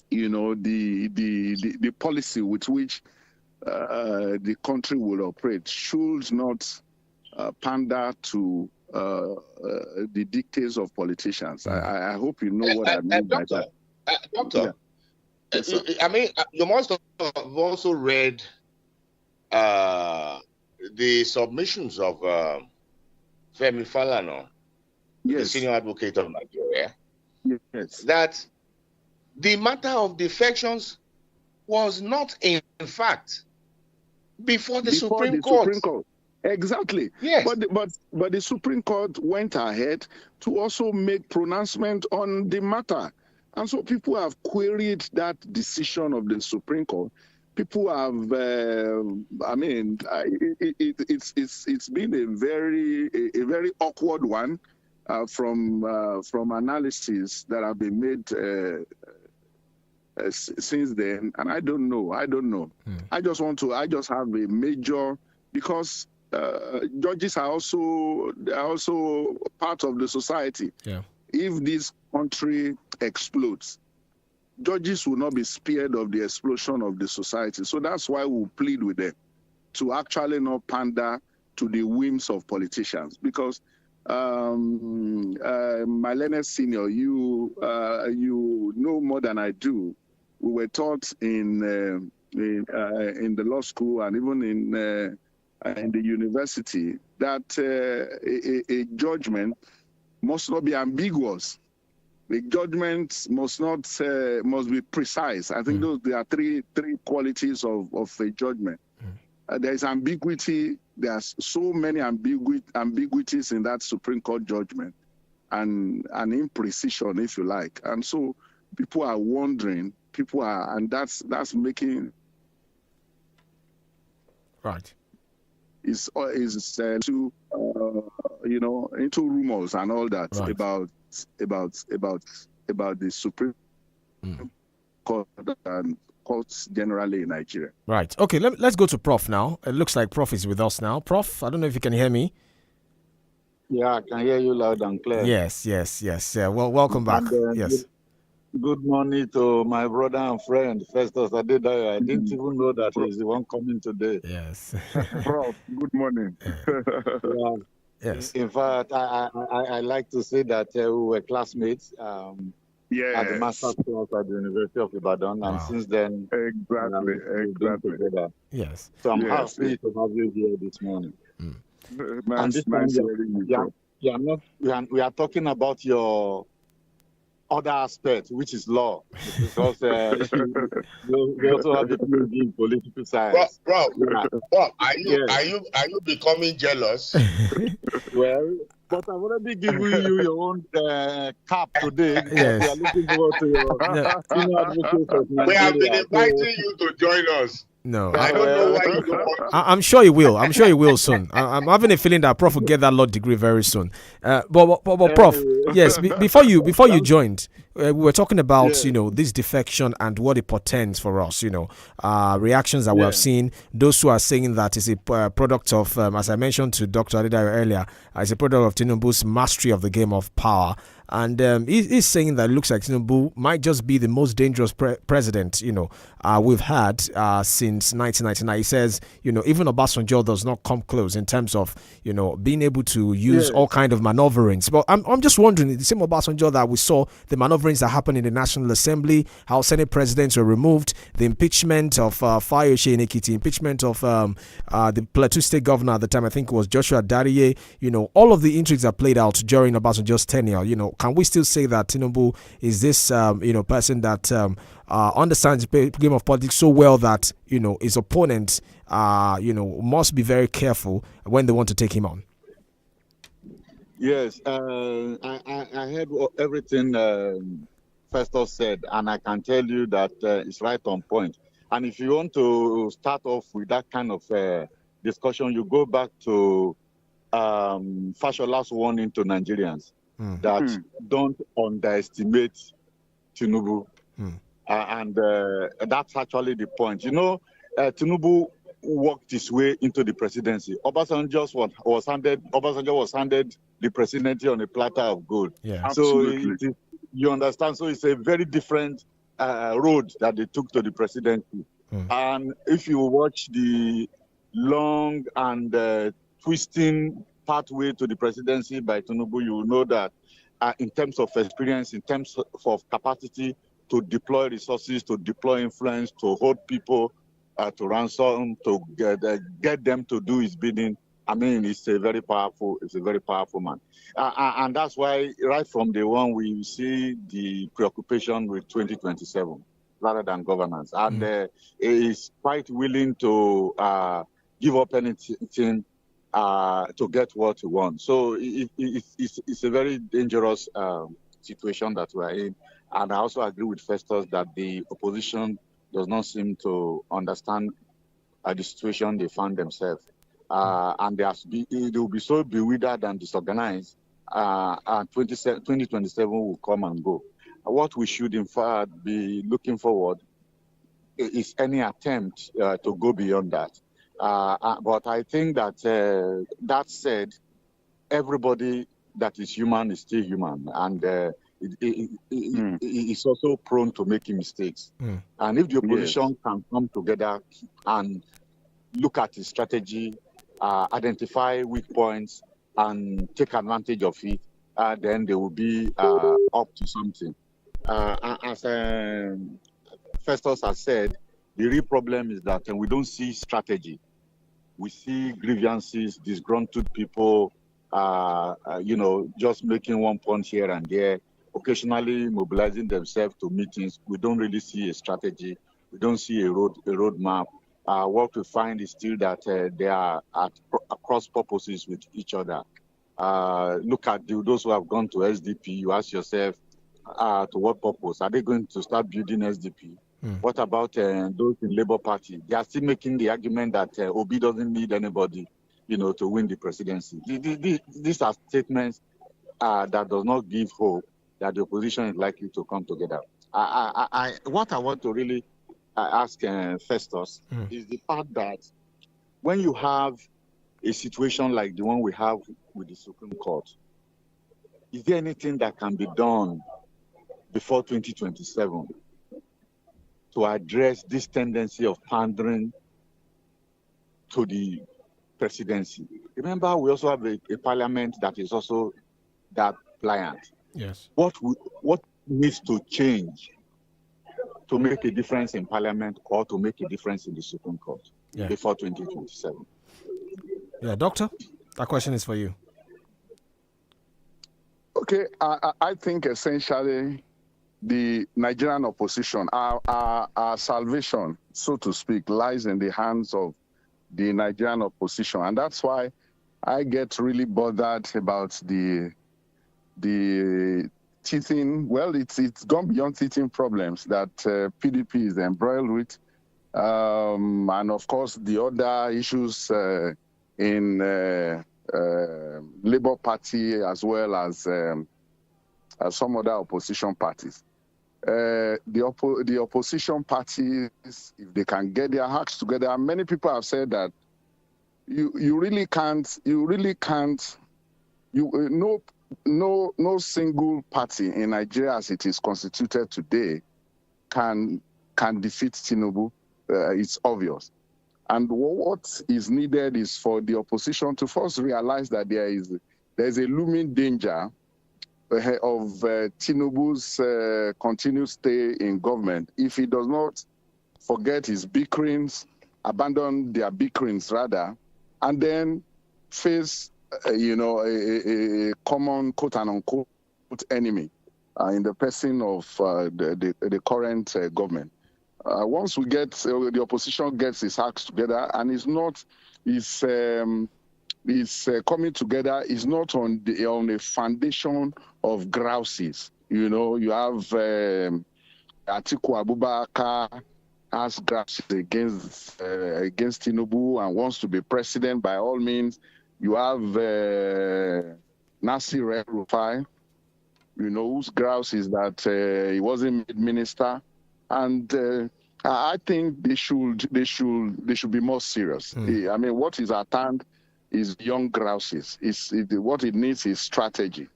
the policy with which the country will operate, should not pander to the dictates of politicians. I hope you know what I mean by that. Doctor, I mean, you must have also read the submissions of Femi Falana, the senior advocate of Nigeria, that the matter of defections was not, in fact, before the Supreme Court. Exactly. Yes. But the Supreme Court went ahead to also make pronouncement on the matter. And so people have queried that decision of the Supreme Court. People have, it's been a very awkward one from analysis that have been made since then. And I don't know. I just have a major, because judges are also part of the society. Yeah. If this country explodes, judges will not be spared of the explosion of the society. So that's why we plead with them to actually not pander to the whims of politicians. Because my learned senior, you know more than I do. We were taught in the law school and even in the university that a judgment must not be ambiguous. The judgment must be precise. I think there are three qualities of a judgment. There is ambiguity. There's so many ambiguities in that Supreme Court judgment, and imprecision, if you like. And so people are wondering. And that's making right. Is to into rumors and all that about the Supreme Court and courts generally in Nigeria. Right. Okay. Let's go to Prof now. It looks like Prof is with us now. Prof, I don't know if you can hear me. Yeah, I can hear you loud and clear. Yes. Yeah. Well, welcome back. Yes. Good morning to my brother and friend, Festus Adedayo. I didn't even know that he's the one coming today. Yes. Prof, good morning. Yeah. Yes. In fact, I like to say that we were classmates at the master's class at the University of Ibadan, and since then, exactly. Together. Yes. So I'm happy to have you here this morning. And this time, we are talking about your other aspect, which is law, because we also have a PhD in political science. Bro, are you becoming jealous? Well, but I've already given you your own cap today. Yes. We are looking forward to your senior advocate of Nigeria. We have been inviting you to join us. No, I don't know why you don't want to. I'm sure he will. I'm sure he will soon. I'm having a feeling that Prof will get that law degree very soon. But Prof, yes, before you joined, we were talking about this defection and what it portends for us. Reactions that we have seen. Those who are saying that it's a product of, as I mentioned to Dr. Adedayo earlier, it's a product of Tinubu's mastery of the game of power. And he's saying that it looks like Tinubu might just be the most dangerous president, we've had since 1999. He says, even Obasanjo does not come close in terms of, being able to use all kind of maneuverings. But I'm just wondering, the same Obasanjo that we saw, the maneuverings that happened in the National Assembly, how Senate presidents were removed, the impeachment of 𝐒𝐈𝐒 in Ekiti, impeachment of the Plateau State governor at the time, I think it was Joshua Dariye, all of the intrigues that played out during Obasanjo's tenure, can we still say that Tinubu is this, person that understands the game of politics so well that, his opponents, must be very careful when they want to take him on? Yes, I heard everything Festus said, and I can tell you that it's right on point. And if you want to start off with that kind of discussion, you go back to Fashola's warning to Nigerians. That don't underestimate Tinubu. And that's actually the point. Tinubu worked his way into the presidency. Obasanjo was handed the presidency on a platter of gold. Yeah. So you understand? So it's a very different road that they took to the presidency. And if you watch the long and twisting pathway to the presidency by Tinubu, you will know that in terms of experience, in terms of capacity to deploy resources, to deploy influence, to hold people to ransom, to get them to do his bidding, I mean, it's a very powerful man. And that's why right from day one, we see the preoccupation with 2027 rather than governance. And is quite willing to give up anything to get what he wants. So it's a very dangerous situation that we're in. And I also agree with Festus that the opposition does not seem to understand the situation they find themselves. And they will be so bewildered and disorganized, and 2027 will come and go. What we should, in fact, be looking forward is any attempt to go beyond that. But I think that, that said, everybody that is human is still human, and it's also prone to making mistakes. And if the opposition can come together and look at the strategy, identify weak points, and take advantage of it, then they will be up to something. As Festus has said, the real problem is that we don't see strategy. We see grievances, disgruntled people, just making one point here and there, occasionally mobilizing themselves to meetings. We don't really see a strategy. We don't see a roadmap. What we find is still that they are at cross purposes with each other. Look at those who have gone to SDP. You ask yourself, to what purpose? Are they going to start building SDP? What about those in Labour Party? They are still making the argument that Obi doesn't need anybody, to win the presidency. These are statements that does not give hope that the opposition is likely to come together. What I want to really ask Festus is the fact that when you have a situation like the one we have with the Supreme Court, is there anything that can be done before 2027 to address this tendency of pandering to the presidency? Remember, we also have a parliament that is also that pliant. Yes. What needs to change to make a difference in parliament or to make a difference in the Supreme Court before 2027? Yeah, Doctor, that question is for you. Okay, I think essentially the Nigerian opposition, our salvation, so to speak, lies in the hands of the Nigerian opposition. And that's why I get really bothered about the teething, well, it's gone beyond teething problems that PDP is embroiled with. And of course, the other issues in Labour Party as well as some other opposition parties. The opposition parties, if they can get their acts together, many people have said that no single party in Nigeria as it is constituted today can defeat Tinubu. It's obvious. And what is needed is for the opposition to first realize that there's a looming danger of Tinubu's continued stay in government if he does not forget his bickerings, abandon their bickerings rather, and then face a common quote-unquote enemy in the person of the current government. Once we get the opposition gets its acts together and is coming together, is not on a foundation of grouses. You have Atiku Abubakar has grouses against Tinubu and wants to be president by all means. You have Nasir El-Rufai, whose grouse is that he wasn't made minister. And I think they should be more serious. I mean, what is at hand is young grouses. What it needs is strategy.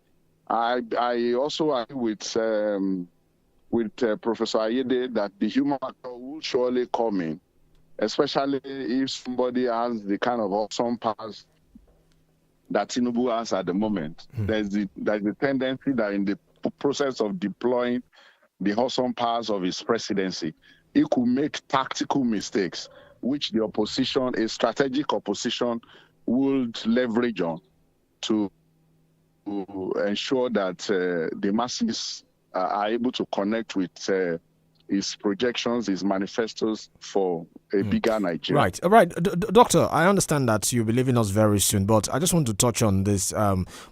I also agree with Professor Ayede that the human factor will surely come in, especially if somebody has the kind of awesome powers that Tinubu has at the moment. There's the tendency that in the process of deploying the awesome powers of his presidency, he could make tactical mistakes, which the opposition, a strategic opposition, would leverage on to ensure that the masses are able to connect with his projections, his manifestos for a bigger Nigeria. Right, right. Doctor, I understand that you'll be leaving us very soon, but I just want to touch on this.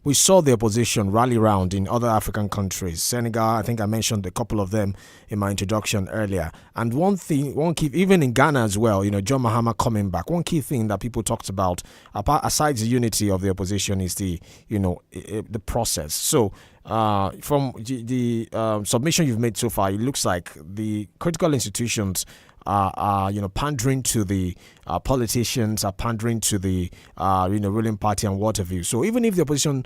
We saw the opposition rally round in other African countries. Senegal, I think I mentioned a couple of them in my introduction earlier. And one key, even in Ghana as well, John Mahama coming back. One key thing that people talked about, aside the unity of the opposition, is the process. So, from the submission you've made so far, it looks like the critical institutions are pandering to the politicians, are pandering to the ruling party and what have you. So even if the opposition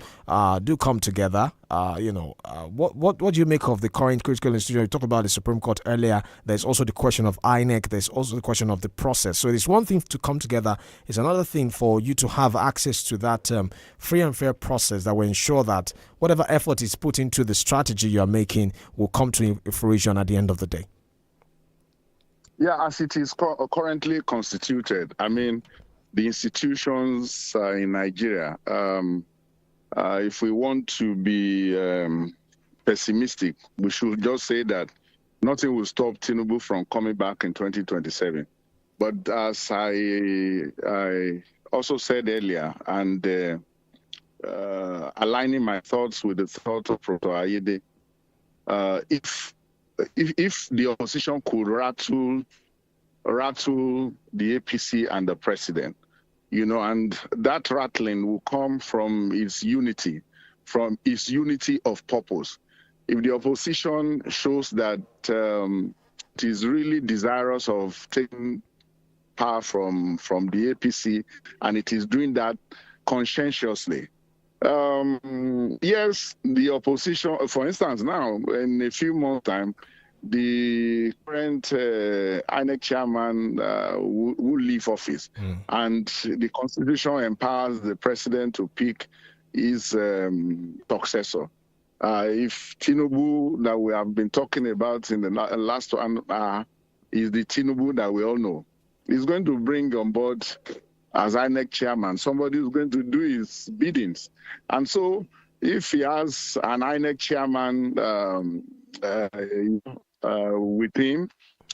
do come together, what do you make of the current critical institution? You talked about the Supreme Court earlier. There's also the question of INEC. There's also the question of the process. So it's one thing to come together. It's another thing for you to have access to that free and fair process that will ensure that whatever effort is put into the strategy you are making will come to fruition at the end of the day. Yeah, as it is currently constituted, I mean, the institutions in Nigeria, if we want to be pessimistic, we should just say that nothing will stop Tinubu from coming back in 2027. But as I also said earlier, and aligning my thoughts with the thought of Prof. Ayede, if the opposition could rattle the APC and the president, and that rattling will come from its unity of purpose. If the opposition shows that it is really desirous of taking power from the APC, and it is doing that conscientiously, yes, the opposition, for instance, now in a few months' time, the current INEC chairman will leave office, and the Constitution empowers the president to pick his successor. If Tinubu that we have been talking about in the last one is the Tinubu that we all know, he's going to bring on board as INEC chairman somebody who's going to do his biddings. And so if he has an INEC chairman with him,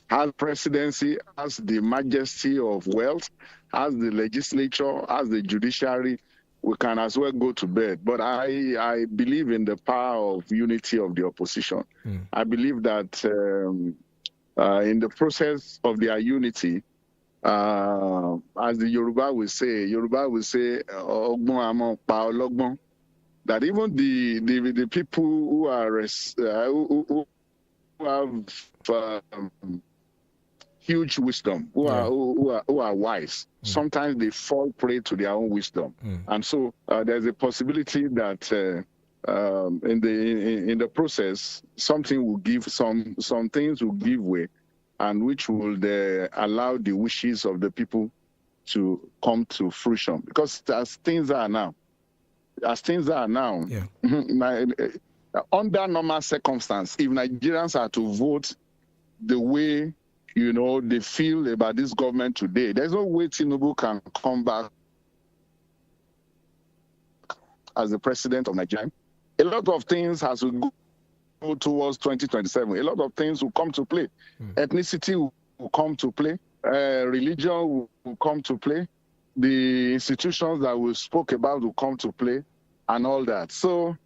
has presidency, has the majesty of wealth, has the legislature, has the judiciary, we can as well go to bed. But I believe in the power of unity of the opposition. I believe that in the process of their unity, as the Yoruba will say, "Ogbon amo pa ologbon," that even the people who are who have huge wisdom, who are wise, sometimes they fall prey to their own wisdom, and so there's a possibility that in the process, something will give, some things will give way, and which will allow the wishes of the people to come to fruition. Because as things are now, under normal circumstances, if Nigerians are to vote the way they feel about this government today, there's no way Tinubu can come back as the president of Nigeria. A lot of things has to go towards 2027. A lot of things will come to play. Ethnicity will come to play. Religion will come to play. The institutions that we spoke about will come to play, and all that. So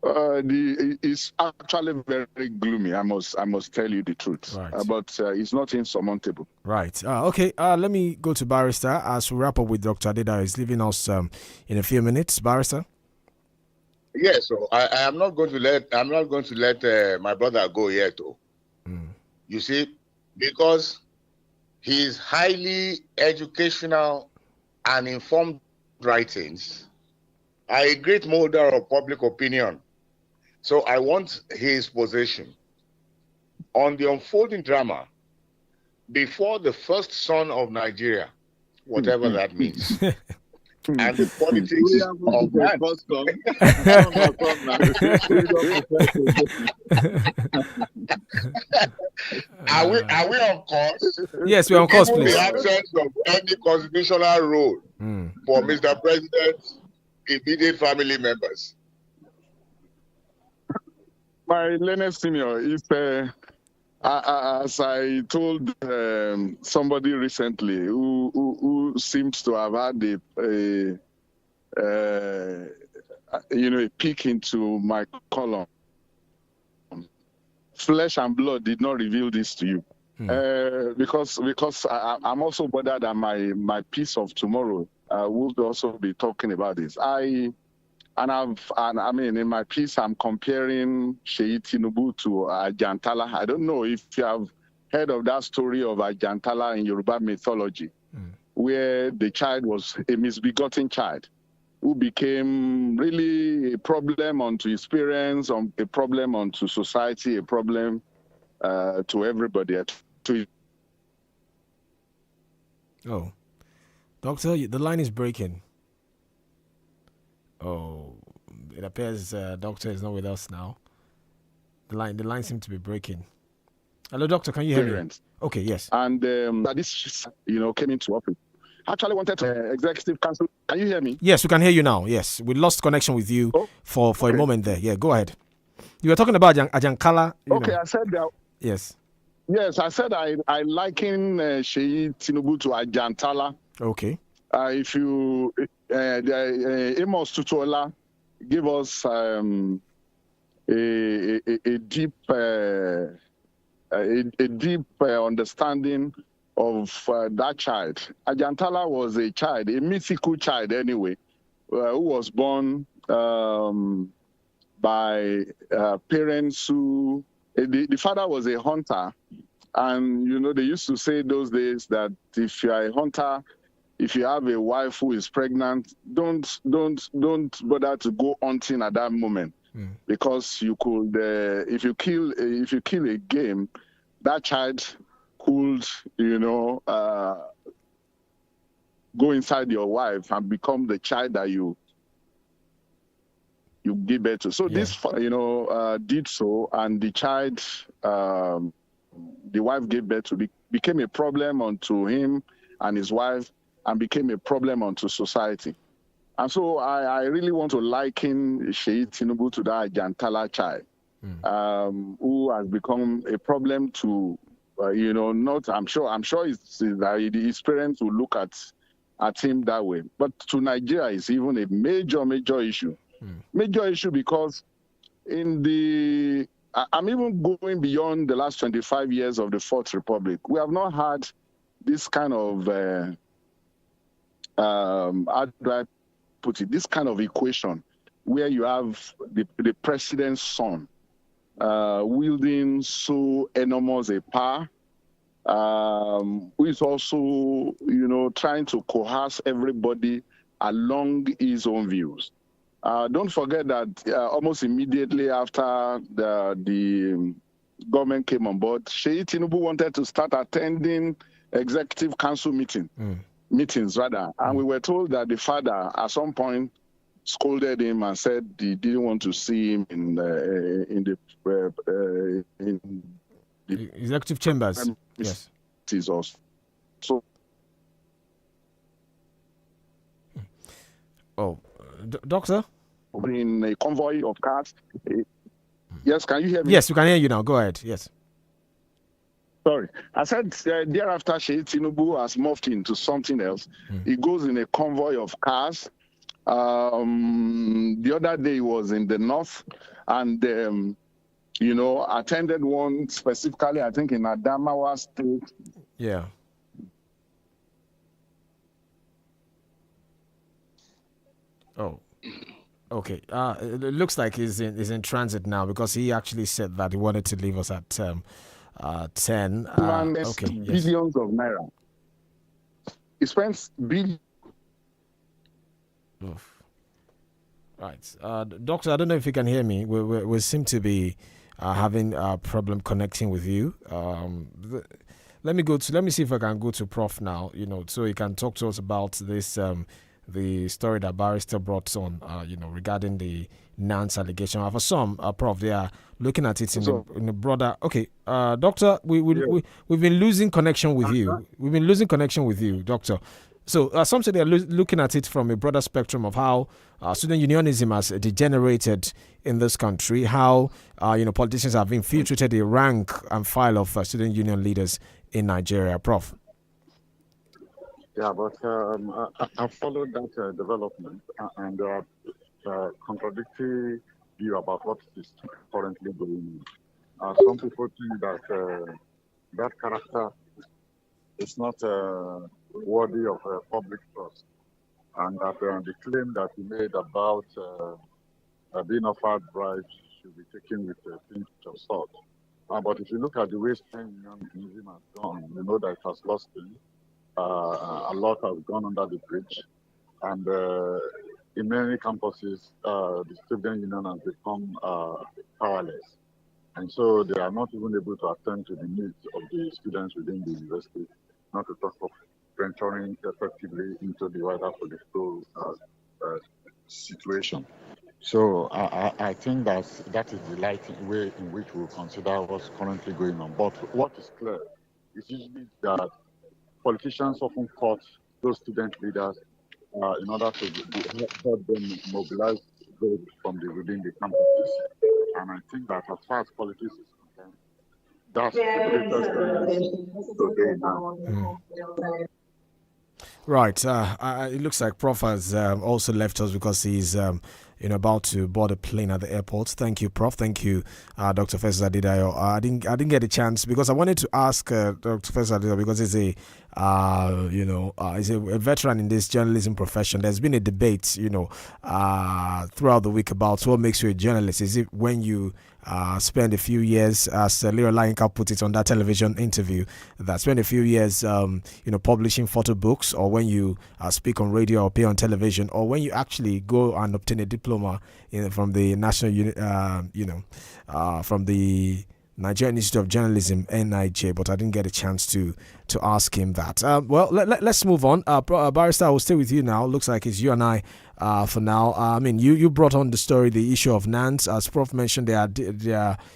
it's actually very gloomy. I must tell you the truth. Right. But it's not insurmountable. Right. Okay. Let me go to Barrister as we wrap up with Dr. Adeda. He's leaving us in a few minutes. Barrister. Yes. So I am not going to let my brother go yet, though. You see, because his highly educational and informed writings are a great molder of public opinion. So I want his position on the unfolding drama before the first son of Nigeria, whatever that means, and the politics We is have of that. Are we on course? Yes, we're on course, Even please. the absence of any constitutional role for Mr. President's immediate family members. My learned senior, if as I told somebody recently who seems to have had a peek into my column, flesh and blood did not reveal this to you. Because I'm also bothered that my piece of tomorrow will also be talking about this. In my piece, I'm comparing Sheyi Tinubu to Ajantala. I don't know if you have heard of that story of Ajantala in Yoruba mythology, where the child was a misbegotten child who became really a problem unto his parents, a problem unto society, a problem to everybody. Oh, Doctor, the line is breaking. Oh, it appears Doctor is not with us now. The line seems to be breaking. Hello, Doctor, can you hear me? Okay, yes. And this, came into office. Actually wanted to executive council. Can you hear me? Yes, we can hear you now. Yes, we lost connection with you for a moment there. Yeah, go ahead. You were talking about Ajankala. Okay, I said that. Yes. Yes, I said I liken Sheyi Tinubu to Ajantala. Okay. If you Amos Tutuola give us a deep understanding of that child. Ajantala was a child, a mythical child anyway, who was born by parents who the father was a hunter, and they used to say those days that if you are a hunter, if you have a wife who is pregnant, don't bother to go hunting at that moment, because you could if you kill a game, that child could go inside your wife and become the child that you give birth to. So this did so, and the child the wife gave birth to became a problem unto him and his wife, and became a problem unto society. And so I really want to liken Sheyi Tinubu to that Ajantala child, who has become a problem to, I'm sure his parents will look at him that way. But to Nigeria, it's even a major issue. Major issue because I'm even going beyond the last 25 years of the Fourth Republic. We have not had this kind of, how do I put it, this kind of equation where you have the president's son wielding so enormous a power, who is also, trying to coerce everybody along his own views. Don't forget that almost immediately after the government came on board, Sheyi Tinubu wanted to start attending executive council meetings, and we were told that the father at some point scolded him and said he didn't want to see him in the executive chambers. Yes. So. Oh, Doctor? In a convoy of cars. Yes, can you hear me? Yes, we can hear you now. Go ahead. Yes. Sorry. I said thereafter Sheyi Tinubu has morphed into something else. He goes in a convoy of cars. The other day he was in the north and, attended one specifically, I think, in Adamawa State. Yeah. Oh, okay. It looks like he's in transit now because he actually said that he wanted to leave us at 10. Okay. Billions of naira. He spends billions. Right, Doctor. I don't know if you can hear me. We seem to be having a problem connecting with you. Let me see if I can go to Prof now. So he can talk to us about this the story that Barrister brought on, regarding the Nance allegation. For some, Prof, they are looking at it in a broader. Okay, Doctor, we've been losing connection with you. We've been losing connection with you, Doctor. So some say they are looking at it from a broader spectrum of how student unionism has degenerated in this country, how politicians have infiltrated the rank and file of student union leaders in Nigeria. Prof. Yeah, but I followed that development, and there are contradictory view about what is currently going on. Some people think that that character is not worthy of public trust, and that the claim that he made about being offered bribes should be taken with a pinch of salt. But if you look at the way student unionism has gone, you know that it has lost steam. A lot has gone under the bridge, and in many campuses, the student union has become powerless, and so they are not even able to attend to the needs of the students within the university, not to talk of venturing effectively into the wider political situation. So I think that is the light way in which we consider what's currently going on. But what is clear is usually that politicians often caught those student leaders in order to help them mobilize votes from within the campuses. And I think that as far as politics is concerned, that's the greatest today now. Right. It looks like Prof has also left us because he's about to board a plane at the airport. Thank you, Prof. Thank you, Dr. Festus Adedayo. I didn't get a chance because I wanted to ask Dr. Festus Adedayo because he's he's a veteran in this journalism profession. There's been a debate, throughout the week about what makes you a journalist. Is it when you spend a few years, as Leo Lainka put it on that television interview, that spend a few years, publishing photo books, or when you speak on radio or appear on television, or when you actually go and obtain a diploma from the from the Nigerian Institute of Journalism, NIJ, but I didn't get a chance to ask him that. Let's move on. Barrister, I will stay with you now. Looks like it's you and I for now. You brought on the story, the issue of Nance. As Prof mentioned, there are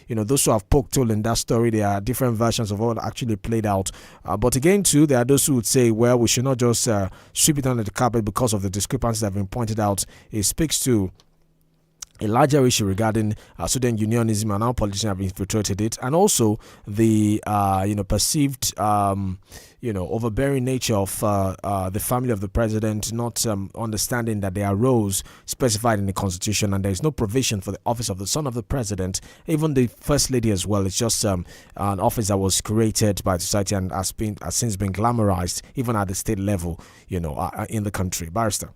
those who have poked hole in that story. There are different versions of what actually played out. But again, too, there are those who would say, well, we should not just sweep it under the carpet because of the discrepancies that have been pointed out. It speaks to a larger issue regarding student unionism and how politicians have infiltrated it, and also the perceived overbearing nature of the family of the president, not understanding that there are roles specified in the constitution and there is no provision for the office of the son of the president, even the first lady as well. It's just an office that was created by society and has since been glamorized even at the state level, in the country. Barrister.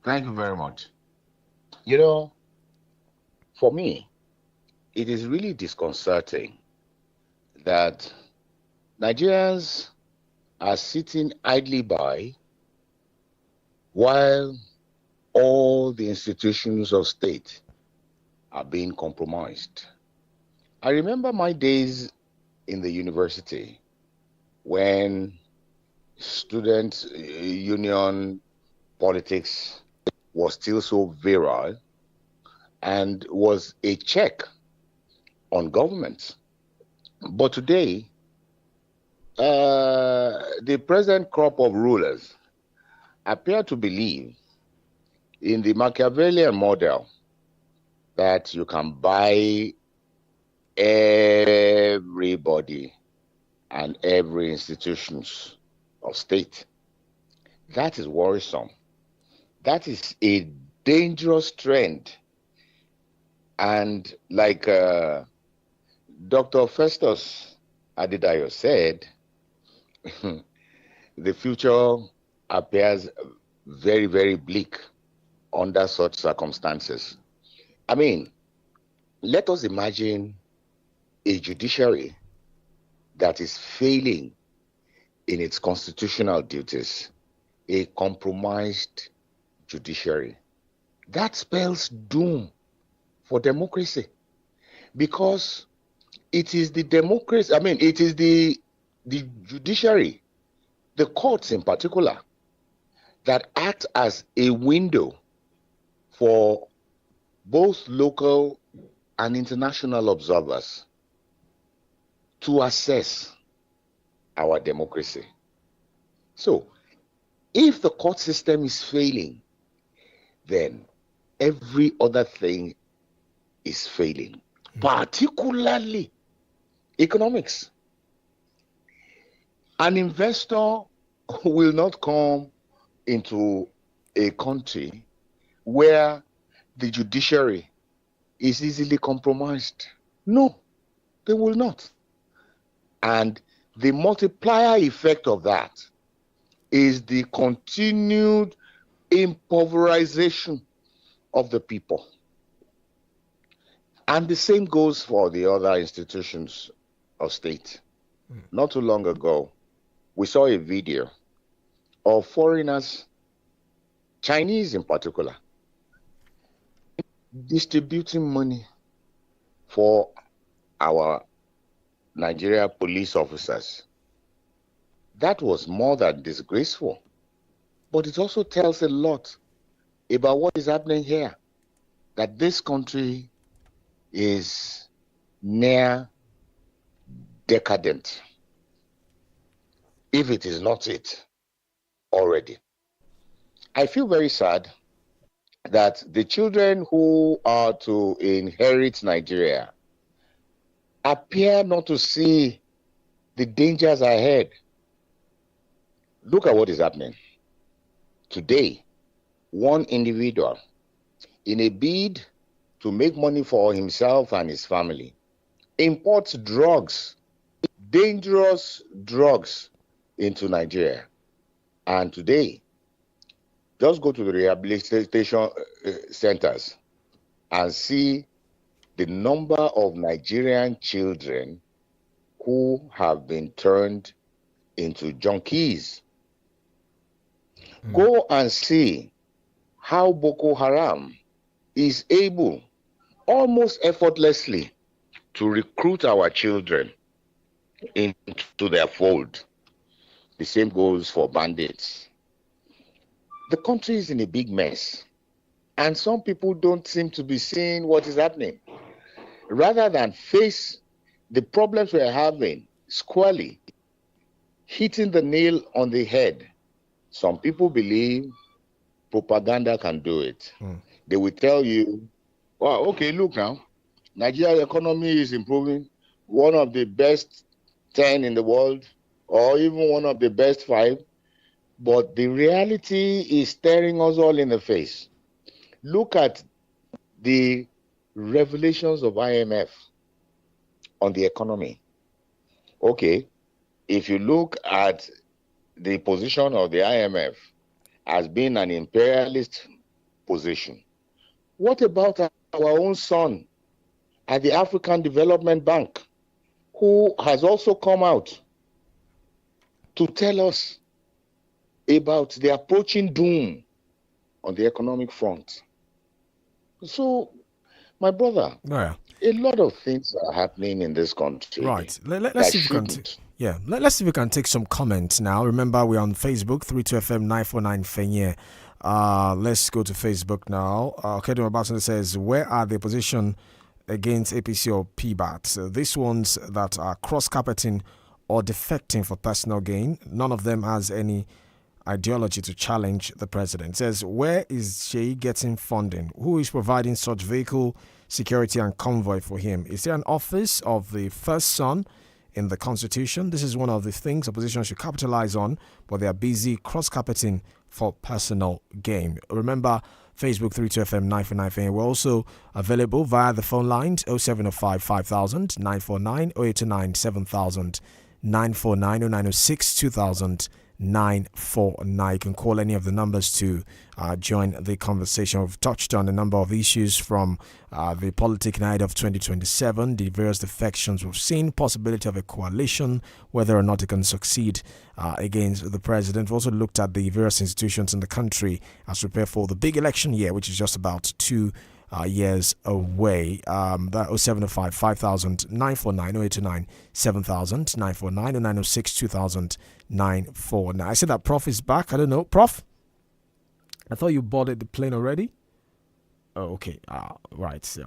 Thank you very much. For me, it is really disconcerting that Nigerians are sitting idly by while all the institutions of state are being compromised. I remember my days in the university when student union politics was still so virile and was a check on government. But today, the present crop of rulers appear to believe in the Machiavellian model that you can buy everybody and every institutions of state. That is worrisome. That is a dangerous trend. And like Dr. Festus Adedayo said, the future appears very, very bleak under such circumstances. Let us imagine a judiciary that is failing in its constitutional duties, a compromised judiciary. That spells doom for democracy, because it is the democracy, it is the judiciary the courts in particular, that act as a window for both local and international observers to assess our democracy. So, if the court system is failing, then every other thing is failing, particularly economics. An investor will not come into a country where the judiciary is easily compromised. No, they will not. And the multiplier effect of that is the continued impoverization of the people. And the same goes for the other institutions of state. Not too long ago, we saw a video of foreigners, Chinese in particular, distributing money for our Nigeria police officers. That was more than disgraceful, but it also tells a lot about what is happening here, that this country is near decadent, if it is not it already. I feel very sad that the children who are to inherit Nigeria appear not to see the dangers ahead. Look at what is happening. Today, one individual, in a bid to make money for himself and his family, imports drugs, dangerous drugs, into Nigeria. And today, just go to the rehabilitation centers and see the number of Nigerian children who have been turned into junkies. Go and see how Boko Haram is able, almost effortlessly, to recruit our children into their fold. The same goes for bandits. The country is in a big mess, and some people don't seem to be seeing what is happening. Rather than face the problems we're having squarely, hitting the nail on the head, some people believe propaganda can do it. They will tell you, well, okay, look now, Nigeria's economy is improving, one of the best 10 in the world, or even one of the best 5, but the reality is staring us all in the face. Look at the revelations of IMF on the economy. Okay, if you look at the position of the IMF as being an imperialist position, what about our own son at the African Development Bank, who has also come out to tell us about the approaching doom on the economic front? So, my brother, a lot of things are happening in this country. Right. Let's see if we can let's see if we can take some comments now. Remember, we're on Facebook, 32FM 949 Fenye. Let's go to Facebook now. Kedum Abatunde says, where are the opposition against APC or PBAT? These ones that are cross-carpeting or defecting for personal gain, none of them has any ideology to challenge the president. It says, where is 𝐶EI getting funding? Who is providing such vehicle, security and convoy for him? Is there an office of the first son in the constitution? This is one of the things opposition should capitalize on, but they are busy cross-carpeting for personal gain. Remember, Facebook 32FM 949. We're also available via the phone lines 0705 5000 949 0829 7000 949 0906 2000 949. You can call any of the numbers to join the conversation. We've touched on a number of issues from the politic night of 2027, the various defections we've seen, possibility of a coalition, whether or not it can succeed against the president. We've also looked at the various institutions in the country as prepare for the big election year, which is just about 2 years away. That 0705 5000 949 0829 7000 949 0906 2000 949. I said that Prof is back. I don't know. Prof? I thought you boarded the plane already. Oh, okay. Right.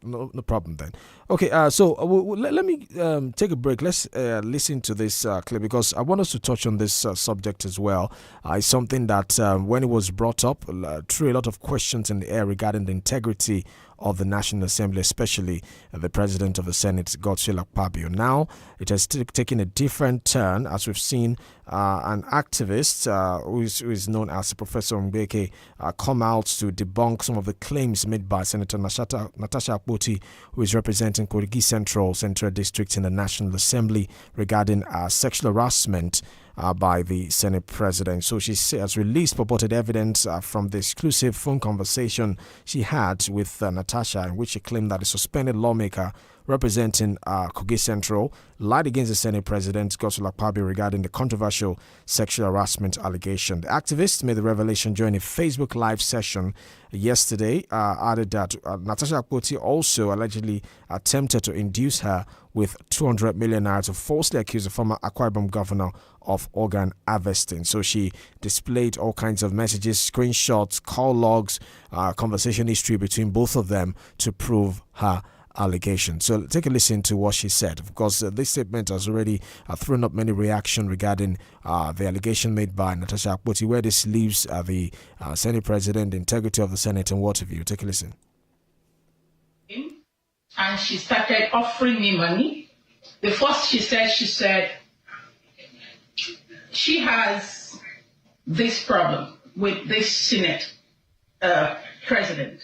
No problem then. Okay. So let me take a break. Let's listen to this clip because I want us to touch on this subject as well. It's something that when it was brought up, threw a lot of questions in the air regarding the integrity of the National Assembly, especially the President of the Senate, 𝐃𝐈𝐒. Now, it has taken a different turn as we've seen an activist who is known as Professor Mbeke come out to debunk some of the claims made by Senator Natasha Akpoti, who is representing Kogi Central District in the National Assembly regarding sexual harassment by the Senate President. So she has released purported evidence from the exclusive phone conversation she had with Natasha, in which she claimed that the suspended lawmaker representing Kogi Central lied against the Senate President 𝐃𝐈𝐒 regarding the controversial sexual harassment allegation. The activist made the revelation during a Facebook Live session yesterday, added that Natasha Akpoti also allegedly attempted to induce her with 200 million naira to falsely accuse the former Akwa Ibom governor of organ harvesting. So she displayed all kinds of messages, screenshots, call logs, conversation history between both of them to prove her allegation. So take a listen to what she said. Of course, this statement has already thrown up many reactions regarding the allegation made by Natasha Akpoti, where this leaves the Senate President, the integrity of the Senate, and what have you. Take a listen. And she started offering me money. The first she said she has this problem with this Senate President,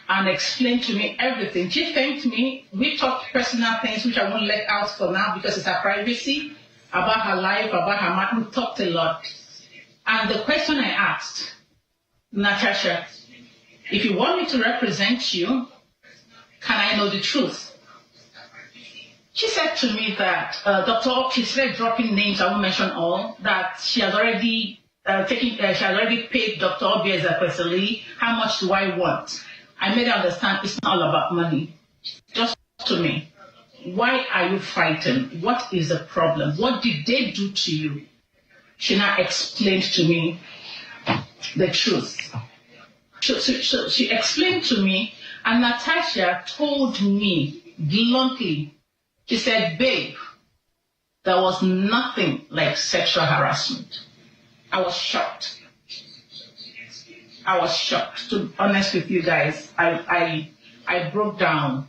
and explained to me everything. She thanked me. We talked personal things, which I won't let out for now because it's her privacy, about her life, about her mother. We talked a lot. And the question I asked, Natasha, if you want me to represent you, can I know the truth? She said to me that she started dropping names, I won't mention all, that she has already paid Dr. Obi Ezekwesili. How much do I want? I made her understand it's not all about money. Just to me, why are you fighting? What is the problem? What did they do to you? She now explained to me the truth. So she explained to me, and Natasha told me bluntly, she said, babe, there was nothing like sexual harassment. I was shocked. To be honest with you guys, I broke down.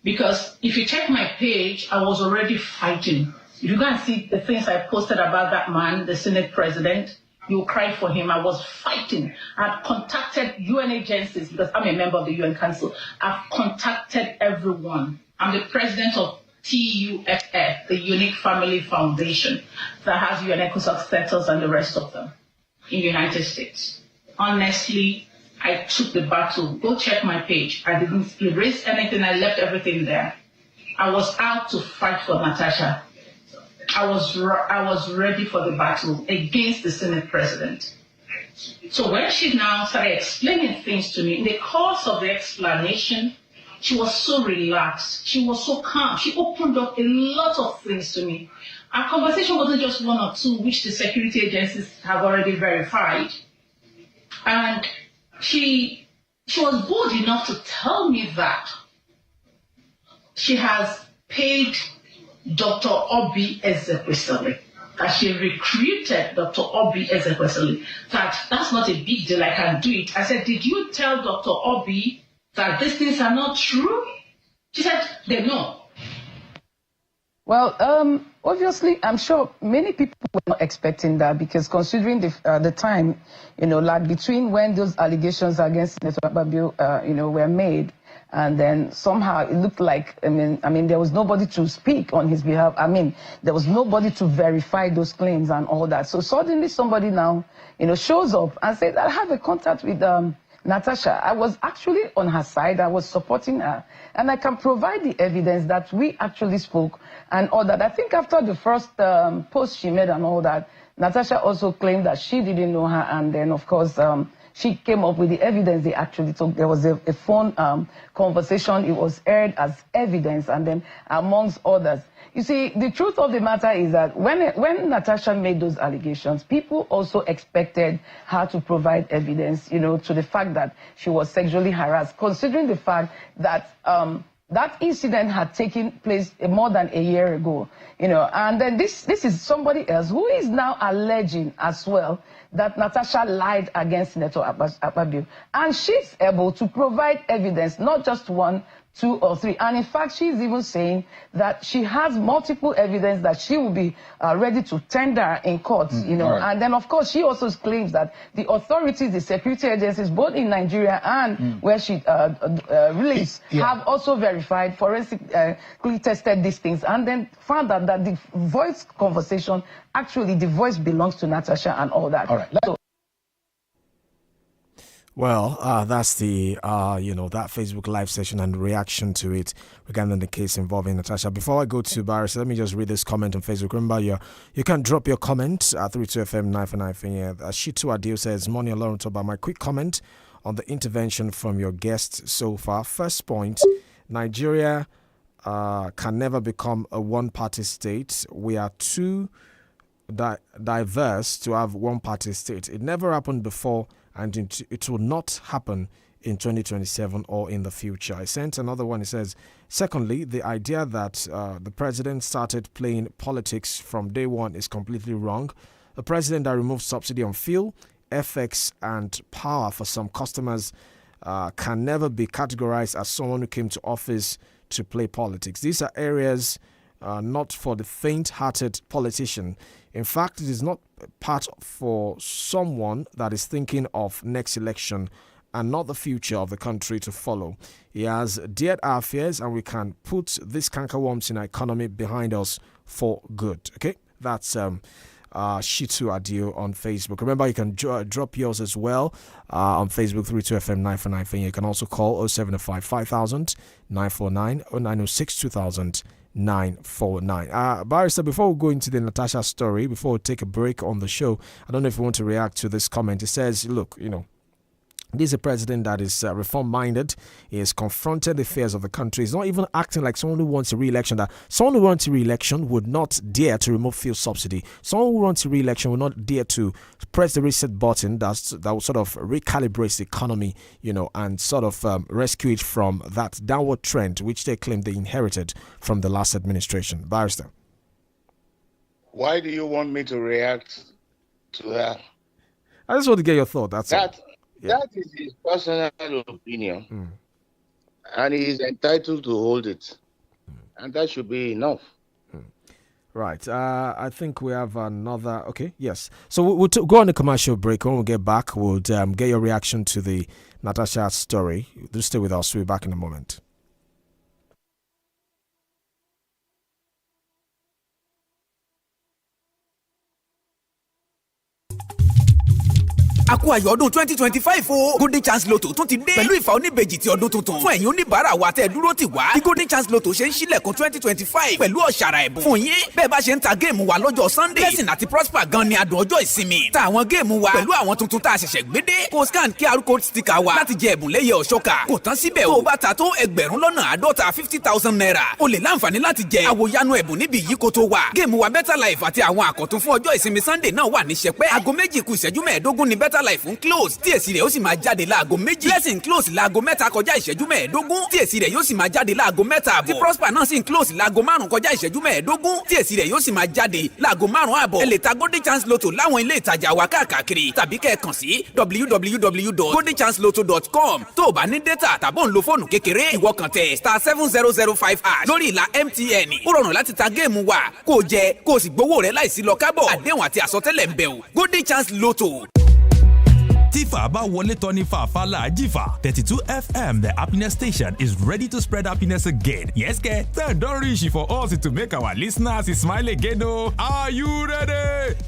Because if you check my page, I was already fighting. If you go and see the things I posted about that man, the Senate President, you'll cry for him. I was fighting. I've contacted UN agencies because I'm a member of the UN Council. I've contacted everyone. I'm the president of TUFF, the Unique Family Foundation, that has UN status and the rest of them in the United States. Honestly, I took the battle. Go check my page. I didn't erase anything. I left everything there. I was out to fight for Natasha. I was ready for the battle against the Senate President. So when she now started explaining things to me, in the course of the explanation, she was so relaxed. She was so calm. She opened up a lot of things to me. Our conversation wasn't just one or two, which the security agencies have already verified. And she was bold enough to tell me that she has paid Dr. Obi Ezekwesili, that she recruited Dr. Obi Ezekwesili, that's not a big deal, I can do it. I said, did you tell Dr. Obi that these things are not true? She said, they know. Well, obviously, I'm sure many people were not expecting that, because considering the time, like between when those allegations against Senator Akpabio, were made, and then somehow it looked like, I mean, there was nobody to speak on his behalf. I mean, there was nobody to verify those claims and all that. So suddenly somebody now, shows up and says, I have a contact with Natasha. I was actually on her side. I was supporting her. And I can provide the evidence that we actually spoke and all that. I think after the first post she made and all that, Natasha also claimed that she didn't know her. And then, of course, she came up with the evidence they actually took. There was a phone conversation. It was aired as evidence, and then amongst others. You see, the truth of the matter is that when Natasha made those allegations, people also expected her to provide evidence, to the fact that she was sexually harassed, considering the fact that that incident had taken place more than a year ago, and then this is somebody else who is now alleging as well that Natasha lied against Senator Akpabio, and she's able to provide evidence, not just one, 2 or 3. And in fact, she's even saying that she has multiple evidence that she will be ready to tender in court, Right. And then, of course, she also claims that the authorities, the security agencies, both in Nigeria and where she relates, have also verified, forensically tested these things, and then found out that the voice conversation, actually, the voice belongs to Natasha and all that. All right. Well, that's the, that Facebook Live session and reaction to it regarding the case involving Natasha. Before I go to Barrister, let me just read this comment on Facebook. Remember, you can drop your comment at 32FM 949. Shitu Adio says, Morning OLORUNTOBA. My quick comment on the intervention from your guest so far. First point, Nigeria can never become a one-party state. We are too diverse to have one-party state. It never happened before, and it will not happen in 2027 or in the future. I sent another one. It says, secondly, the idea that the president started playing politics from day one is completely wrong. A president that removed subsidy on fuel, FX, and power for some customers can never be categorized as someone who came to office to play politics. These are areas not for the faint-hearted politician. In fact, it is not part for someone that is thinking of next election and not the future of the country to follow. He has dared our fears, and we can put these cankerworms in our economy behind us for good. Okay, that's Shitu Adio on Facebook. Remember, you can drop yours as well on Facebook, 32FM 949. You can also call 0705 5000 949 or 906 2000 949. Barrister, before we go into the Natasha story, before we take a break on the show, I don't know if you want to react to this comment. It says, look, this is a president that is reform-minded. He has confronted the fears of the country. He's not even acting like someone who wants a re-election. That someone who wants a re-election would not dare to remove fuel subsidy. Someone who wants a re-election would not dare to press the reset button that will sort of recalibrate the economy, and sort of rescue it from that downward trend which they claim they inherited from the last administration. Barrister. Why do you want me to react to that? I just want to get your thought. That's all. That is his personal opinion, and he is entitled to hold it, and that should be enough. Right. I think we have another. Okay. Yes. So we'll go on a commercial break. When we get back, we'll get your reaction to the Natasha story. Do stay with us. We'll be back in a moment. Àkú ayọ̀ ọdún 2025 o. Golden Chance Lotto tún ti dé. Pẹ̀lú ìfà oníbejì ti ọdún tuntun. Fún ẹ̀yin oníbàárà wa tẹ́ dúró tì wá. Bí Golden Chance Lotto ṣe ń ṣílẹ̀kùn 2025 pẹ̀lú ọ̀ṣàrà ẹ̀bùn. Fún yín, bẹ́ẹ̀ bá ṣe ń ta géèmù wa lọ́jọ́ Sunday. Blessing àti Prosper gan ni adùn ọjọ́ ìsinmi. Ta àwọn géèmù wa pẹ̀lú àwọn tuntun tá a ṣẹ̀ṣẹ̀ gbé dé. Kó scan QR code sticker wa láti jẹ ẹ̀bùn lẹ́yẹ ọ̀ṣọ́ka. Kò tán síbẹ̀ o. Tó o bá ta tó ẹgbẹ̀rún lọ́nà àádọ́ta 50,000 naira. O lè láǹfààní láti jẹ àwòyanu ẹ̀bùn níbi ìyíkoto wa. Géèmù wa Better Life àti àwọn àkọ́tún fún ọjọ́ ìsinmi Sunday náà wà ní ṣẹpẹ́. Aago 2 kù ìṣẹ́jú 15 ni Better Life ń close. Tí èsì rẹ̀ ó sì máa jáde láago 2. Blessing close láago 3 kọjá ìṣẹ́jú 15. Tí èsì rẹ̀ yóò sì máa jáde láago 3 àbọ̀. Tí Prosper náà sì ń close láago 5 kọjá ìṣẹ́jú 15. Tí èsì rẹ̀ yóò sì máa jáde láago 5 àbọ̀. Ẹ lè ta Golden Chance Lotto láwọn ilé ìtajà wa káàkiri tàbí kẹ́ ẹ kàn sí www.goldenchancelotto.com. Tó o bá ní data tàbí ń lo fóònù kékeré, ìwọ kàn tẹ *7005# lórí ìlà MTN. Ó rọrùn láti ta géèmù wa, kó o jẹ, kó o sì gbowó rẹ̀ láìsí lọ kábọ̀. Àdéhùn àti àsọtẹ́lẹ̀ ń bẹ o. Golden Chance Lotto. Tífà bá wọlé tán ní fàáfàá jífà. 32FM, the happiness station, is ready to spread happiness again. Yes, turn don't reach for us to make our listeners smile again. Oh, are you ready?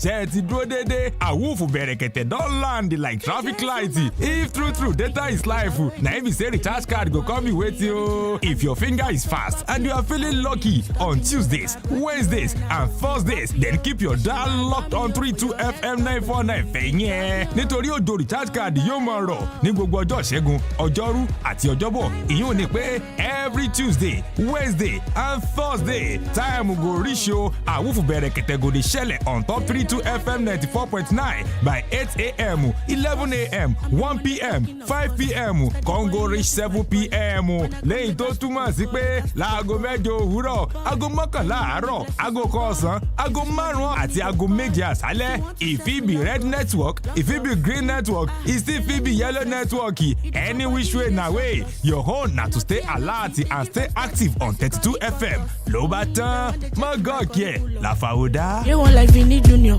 Ṣé ti dúró dédé? Àwùfù bẹ̀rẹ̀kẹ̀tẹ̀ don land like traffic light. If true data is life, na if you say recharge card go come with you. If your finger is fast and you are feeling lucky on Tuesdays, Wednesdays, and Thursdays, then keep your dial locked on 32FM 949. Nítorí òjò recharge recharge card yóò máa rọ̀ ní gbogbo ọjọ́ ìṣẹ́gun ọjọ́rú àti ọjọ́bọ̀ ìyún ni pé every Tuesday Wednesday and Thursday time go reach o àwùfù bẹ̀rẹ̀ kẹ̀tẹ̀ go dey ṣẹlẹ̀ on top 32 FM 94.9 by 8 a.m. 11 a.m. 1 p.m. 5 p.m. Congo reach 7 p.m. lẹ́yìn tó túmọ̀ sí pé láago mẹ́jọ òwúrọ̀ aago mọ́kànlá àárọ̀ aago kan ọ̀sán aago márùn-ún àti aago méje àṣálẹ́ if it be red network if it be green network it still fit be yellow network any which way na way your own na to stay alert and stay active on 32 FM ló bá tán mọ́ gọ́ọ̀kì ẹ̀ láfàwọ́dá. ṣé wọn láì fi ní junior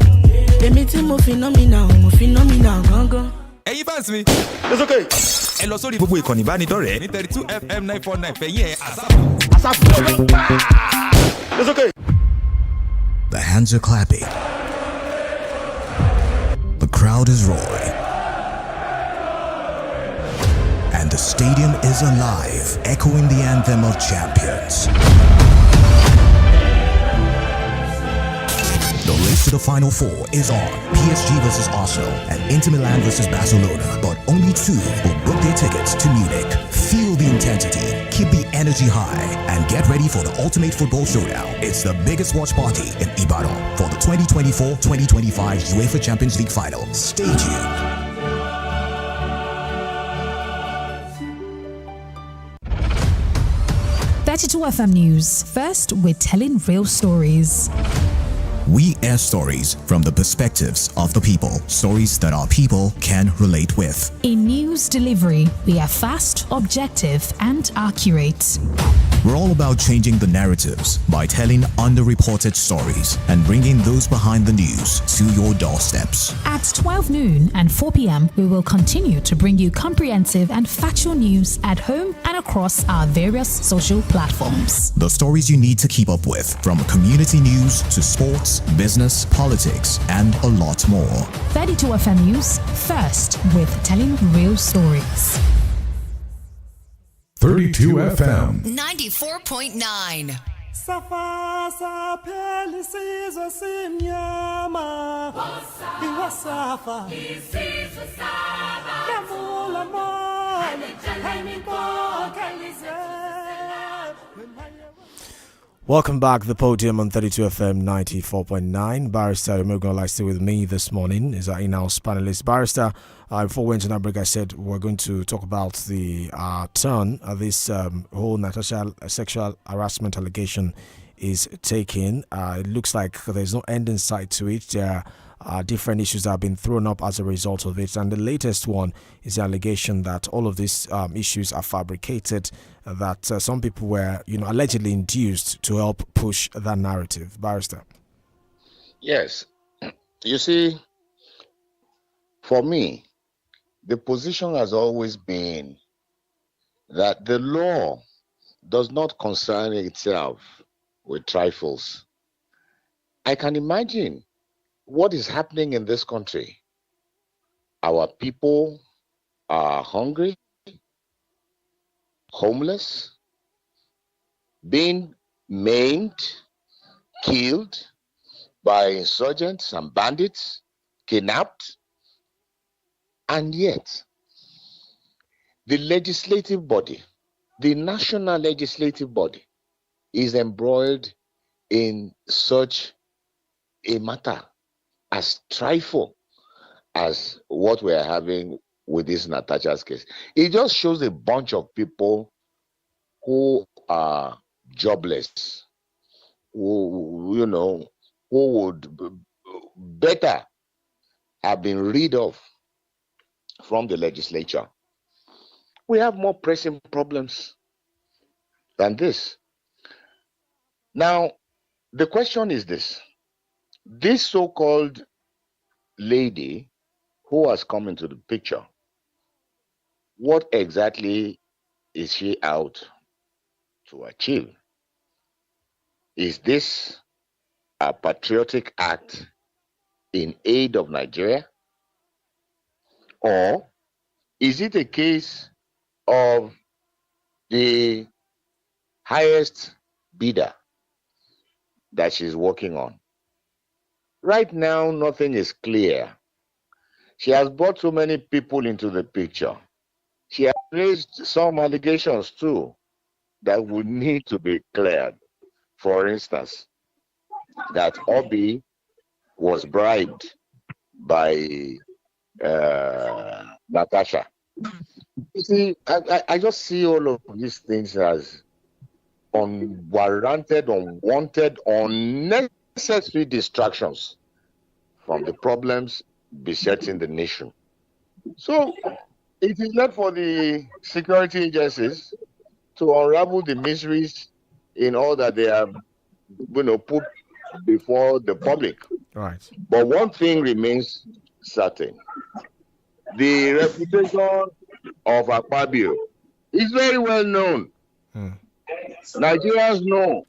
èmi tí mo fi nọ́mìnà gángan. ẹ̀yin fans mi. it's okay. ẹ lọ sórí gbogbo ìkànnì ìbánidọ́rẹ̀ẹ́ ní 32 FM 949 fẹ̀yìn ẹ̀ àsáàpù. it's okay. The hands are clapping. The crowd is roaring. And the stadium is alive, echoing the anthem of champions. The race to the Final Four is on. PSG versus Arsenal and Inter Milan versus Barcelona. But only two will book their tickets to Munich. Feel the intensity, keep the energy high, and get ready for the ultimate football showdown. It's the biggest watch party in Ibadan for the 2024-2025 UEFA Champions League final. Stay tuned. FM News. First, we're telling real stories. We air stories from the perspectives of the people. Stories that our people can relate with. In news delivery, we are fast, objective, and accurate. We're all about changing the narratives by telling underreported stories and bringing those behind the news to your doorsteps. At 12 noon and 4 p.m., we will continue to bring you comprehensive and factual news at home and across our various social platforms. The stories you need to keep up with, from community news to sports, business, politics, and a lot more. 32 FM News, first with telling real stories. 32 FM 94.9. Safasa pelisizo simnyama Iwasafa Isizo saba Kamula mona Haimiko kalize. Welcome back to the Podium on 32 FM 94.9. Barrister Omegunla is still with me this morning. Is our in-house panelist. Barrister, before we went to that break, I said we're going to talk about the turn this whole Natasha sexual harassment allegation is taking. It looks like there's no end in sight to it. There are different issues that have been thrown up as a result of it. And the latest one is the allegation that all of these issues are fabricated, that some people were, allegedly induced to help push that narrative. Barrister. Yes. You see, for me, the position has always been that the law does not concern itself with trifles. I can imagine what is happening in this country. Our people are hungry, homeless, being maimed, killed by insurgents and bandits, kidnapped, and yet the legislative body, the national legislative body, is embroiled in such a matter as trifle as what we're having with this Natasha's case. It just shows a bunch of people who are jobless, who would better have been rid of from the legislature. We have more pressing problems than this. Now, the question is this. This so-called lady who has come into the picture, what exactly is she out to achieve? Is this a patriotic act in aid of Nigeria? Or is it a case of the highest bidder that she's working on? Right now, nothing is clear. She has brought so many people into the picture. She has raised some allegations too that would need to be cleared. For instance, that Obi was bribed by Natasha. You see, I just see all of these things as unwarranted, unwanted, unnecessary distractions from the problems besetting the nation. So it is left for the security agencies to unravel the mysteries in all that they have, put before the public. Right. But one thing remains certain: the reputation of Akpabio is very well known. Nigerians know,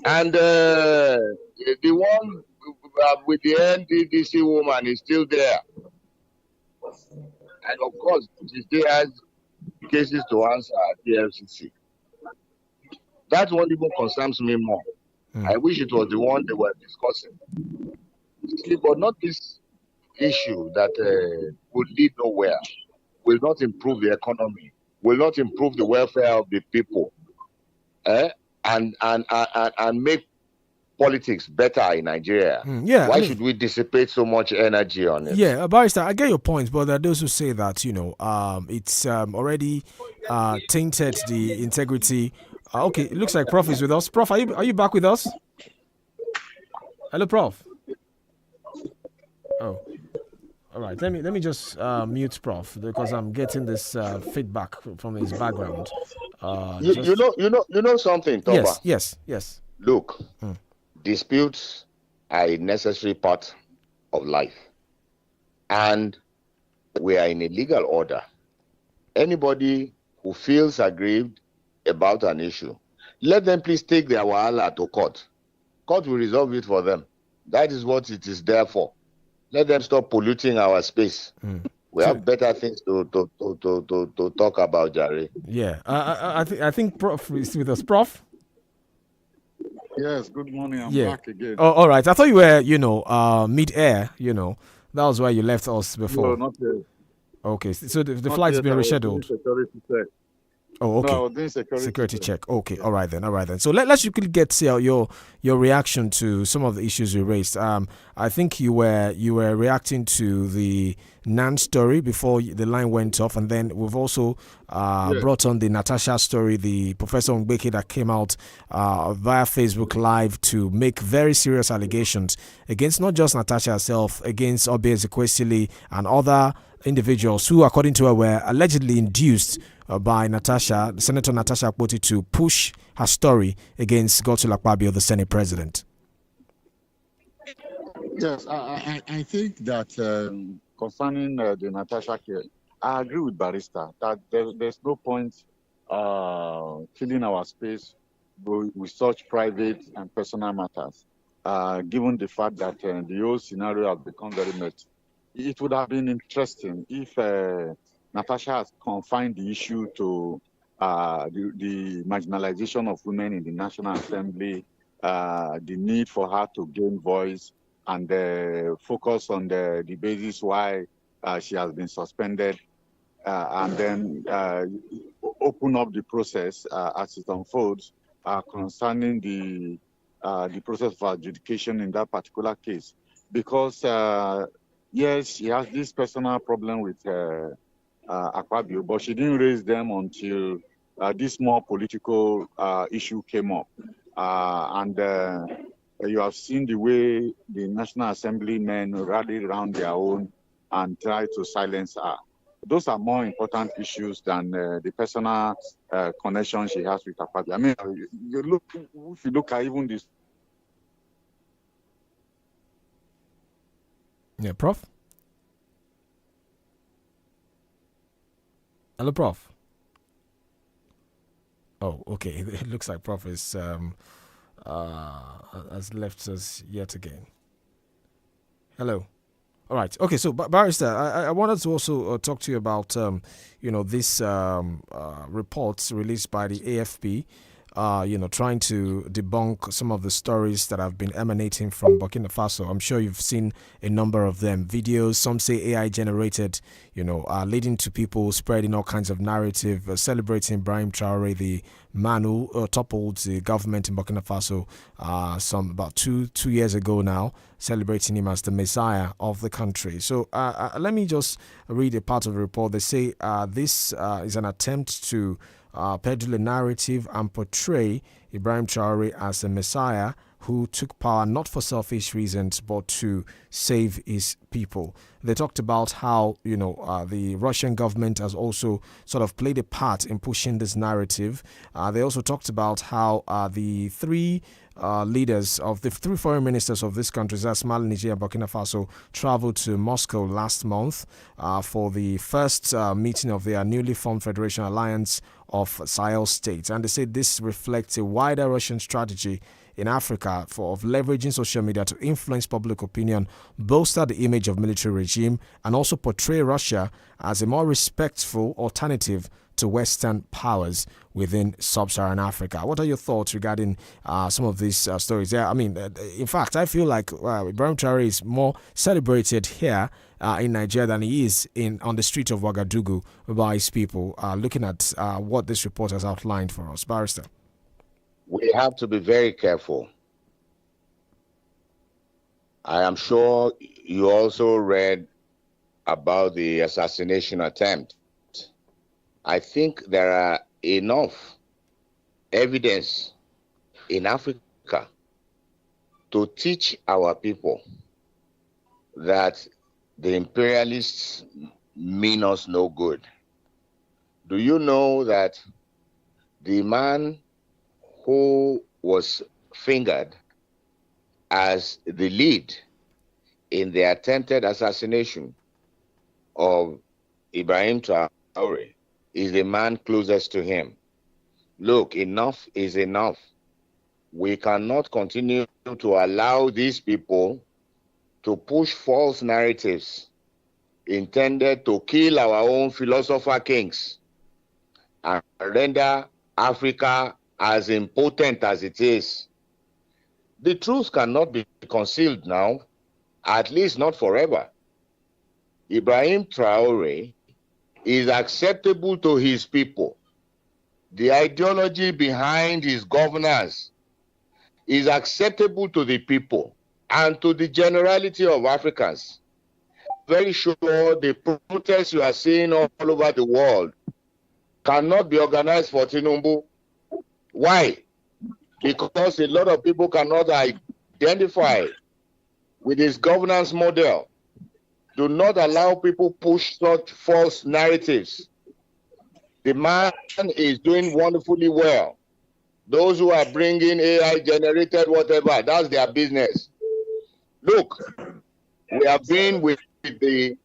and the one with the NDDC woman is still there, and of course she still has cases to answer at the FCC. That one even concerns me more. I wish it was the one they were discussing. See, but not this issue that would lead nowhere, will not improve the economy, will not improve the welfare of the people, and make politics better in Nigeria. Why should we dissipate so much energy on it? Yeah, Barrister, I get your point, but there are those who say that it's already tainted the integrity. Okay, it looks like Prof is with us. Prof, are you back with us? Hello, Prof. Oh, all right. Let me just mute Prof because I'm getting this feedback from his background. You know something, Toba? Yes. Look, disputes are a necessary part of life, and we are in a legal order. Anybody who feels aggrieved about an issue, let them please take their wahala to court. Court will resolve it for them. That is what it is there for. Let them stop polluting our space. We have better things to talk about, Jerry. Yeah, I think Prof is with us. Prof? Yes, good morning. I'm back again. Oh, all right. I thought you were, mid-air, That was where you left us before. No, not yet. Okay, so the flight's been rescheduled. Oh, okay. No, I was doing security check. Okay, yeah. All right then. So let's quickly get your reaction to some of the issues we raised. I think you were reacting to the Nan story before the line went off, and then we've also brought on the Natasha story, the Professor Ongweke that came out via Facebook Live to make very serious allegations against not just Natasha herself, against 𝐒𝐈𝐿 and other individuals who, according to her, were allegedly induced by Senator Natasha Akpoti, to push her story against Godswill Akpabio, the Senate president. Yes, I think that concerning the Natasha case, I agree with Barrister that there's no point filling our space with such private and personal matters, given the fact that the whole scenario has become very messy. It would have been interesting if Natasha has confined the issue to the marginalization of women in the National Assembly, the need for her to gain voice, and focus on the basis why she has been suspended, and then open up the process as it unfolds concerning the process of adjudication in that particular case. Because, yes, she has this personal problem with Akpabio, but she didn't raise them until this more political issue came up. You have seen the way the National Assembly men rallied around their own and tried to silence her. Those are more important issues than the personal connection she has with Akpabio. I mean, if you look at even this. Yeah, Prof? Hello, Prof? Oh, okay. It looks like Prof is has left us yet again. Hello. All right. Okay. So, Barrister, I wanted to also talk to you about this reports released by the AFP trying to debunk some of the stories that have been emanating from Burkina Faso. I'm sure you've seen a number of them. Videos, some say AI generated, leading to people spreading all kinds of narrative, celebrating Ibrahim Traore, the man who toppled the government in Burkina Faso about two years ago now, celebrating him as the messiah of the country. So let me just read a part of the report. They say this is an attempt to peddle a narrative and portray Ibrahim Traore as a messiah who took power not for selfish reasons but to save his people. They talked about how the Russian government has also sort of played a part in pushing this narrative. They also talked about how the three leaders of the three foreign ministers of these countries, that's Mali, Niger, and Burkina Faso, traveled to Moscow last month for the first meeting of their newly formed Federation Alliance of Sahel states. And they say this reflects a wider Russian strategy in Africa of leveraging social media to influence public opinion, bolster the image of military regime, and also portray Russia as a more respectful alternative to Western powers within sub-Saharan Africa. What are your thoughts regarding some of these stories? Yeah, I mean, in fact, I feel like Ibrahim Traore is more celebrated here in Nigeria than he is on the street of Ouagadougou by his people, looking at what this report has outlined for us. Barrister. We have to be very careful. I am sure you also read about the assassination attempt. I think there are enough evidence in Africa to teach our people that the imperialists mean us no good. Do you know that the man who was fingered as the lead in the attempted assassination of Ibrahim Traore is the man closest to him? Look, enough is enough. We cannot continue to allow these people to push false narratives intended to kill our own philosopher kings and render Africa as impotent as it is. The truth cannot be concealed now, at least not forever. Ibrahim Traore is acceptable to his people. The ideology behind his governance is acceptable to the people and to the generality of Africans. Very sure the protests you are seeing all over the world cannot be organized for Tinubu. Why? Because a lot of people cannot identify with his governance model. Do not allow people push such false narratives. The man is doing wonderfully well. Those who are bringing AI generated whatever, that's their business. Look, we have been with the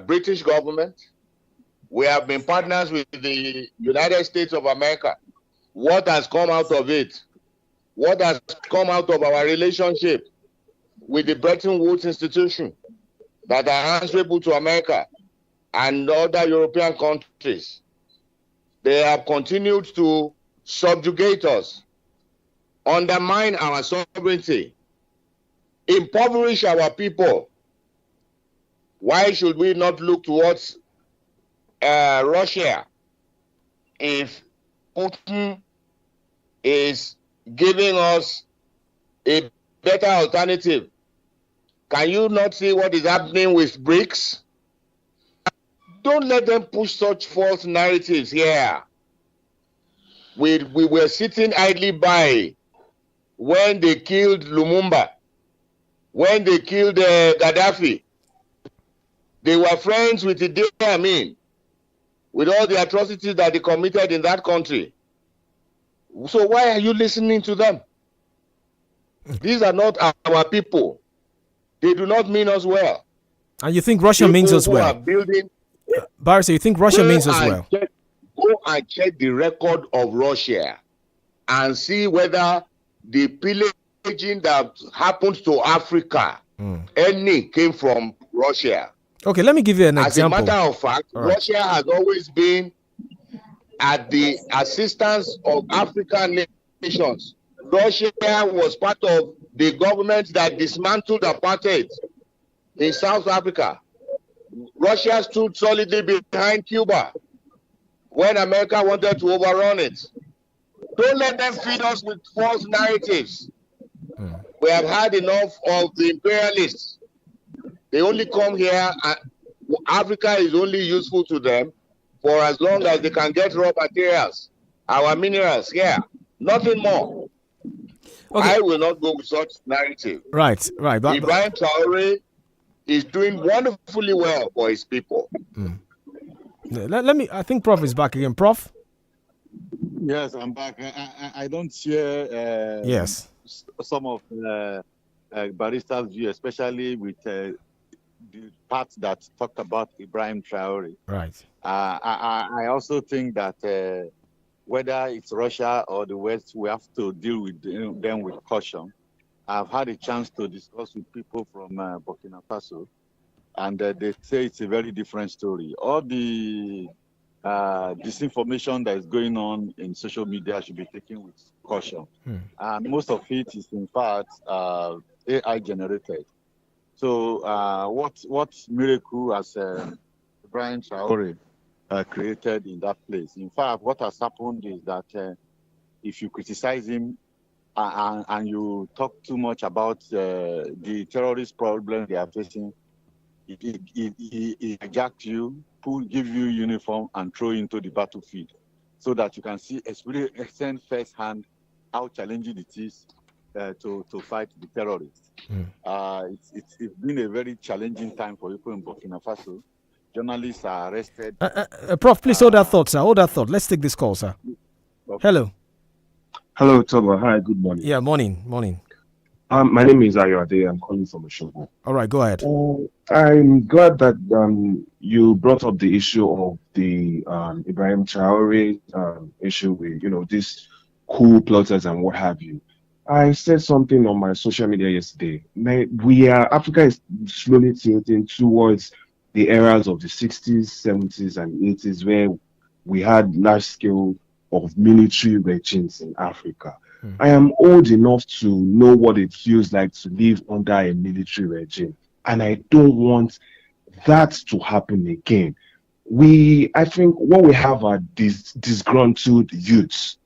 British government. We have been partners with the United States of America. What has come out of it? What has come out of our relationship with the Bretton Woods institution that are answerable to America and other European countries? They have continued to subjugate us, undermine our sovereignty, impoverish our people. Why should we not look towards Russia if Putin is giving us a better alternative? Can you not see what is happening with BRICS? Don't let them push such false narratives here. We were sitting idly by when they killed Lumumba, when they killed Gaddafi. They were friends with Idi Amin, with all the atrocities that they committed in that country. So why are you listening to them? These are not our people. They do not mean us well. And you think Russia means us well? Barrister, you think Russia means us well? Go and check the record of Russia and see whether the pillaging that happened to Africa, any came from Russia. Okay, let me give you an example. As a matter of fact, Russia has always been at the assistance of African nations. Russia was part of the government that dismantled apartheid in South Africa. Russia stood solidly behind Cuba when America wanted to overrun it. Don't let them feed us with false narratives. We have had enough of the imperialists. They only come here, and Africa is only useful to them for as long as they can get raw materials, our minerals here, nothing more. I will not go with such narrative. Right. Ibrahim Traore is doing wonderfully well for his people. Let me. I think Prof is back again. Prof. Yes, I'm back. I don't share. Yes. Some of Barista's view, especially with the part that talked about Ibrahim Traore. Right. I also think that whether it's Russia or the West, we have to deal with them with caution. I've had a chance to discuss with people from Burkina Faso, and they say it's a very different story. All the disinformation that is going on in social media should be taken with caution. And most of it is, in fact, AI generated. So what miracle has Ibrahim Traore created in that place? In fact, what has happened is that if you criticize him and you talk too much about the terrorist problem they are facing, he hijacked you, give you uniform and throw you into the battlefield, so that you can see experience firsthand how challenging it is to fight the terrorists. It's been a very challenging time for people in Burkina Faso. Journalists are arrested. Prof, please hold that thought, sir. Hold that thought. Let's take this call, sir. Okay. Hello. Hello, Toba. Hi, good morning. Yeah, morning. My name is Ayode. I'm calling from Oshogo. All right, go ahead. I'm glad that you brought up the issue of the Ibrahim Traore issue with, these coup plotters and what have you. I said something on my social media yesterday. Africa is slowly tilting towards the eras of the 60s, 70s, and 80s, where we had large scale of military regimes in Africa. I am old enough to know what it feels like to live under a military regime, and I don't want that to happen again. I think what we have are these disgruntled youths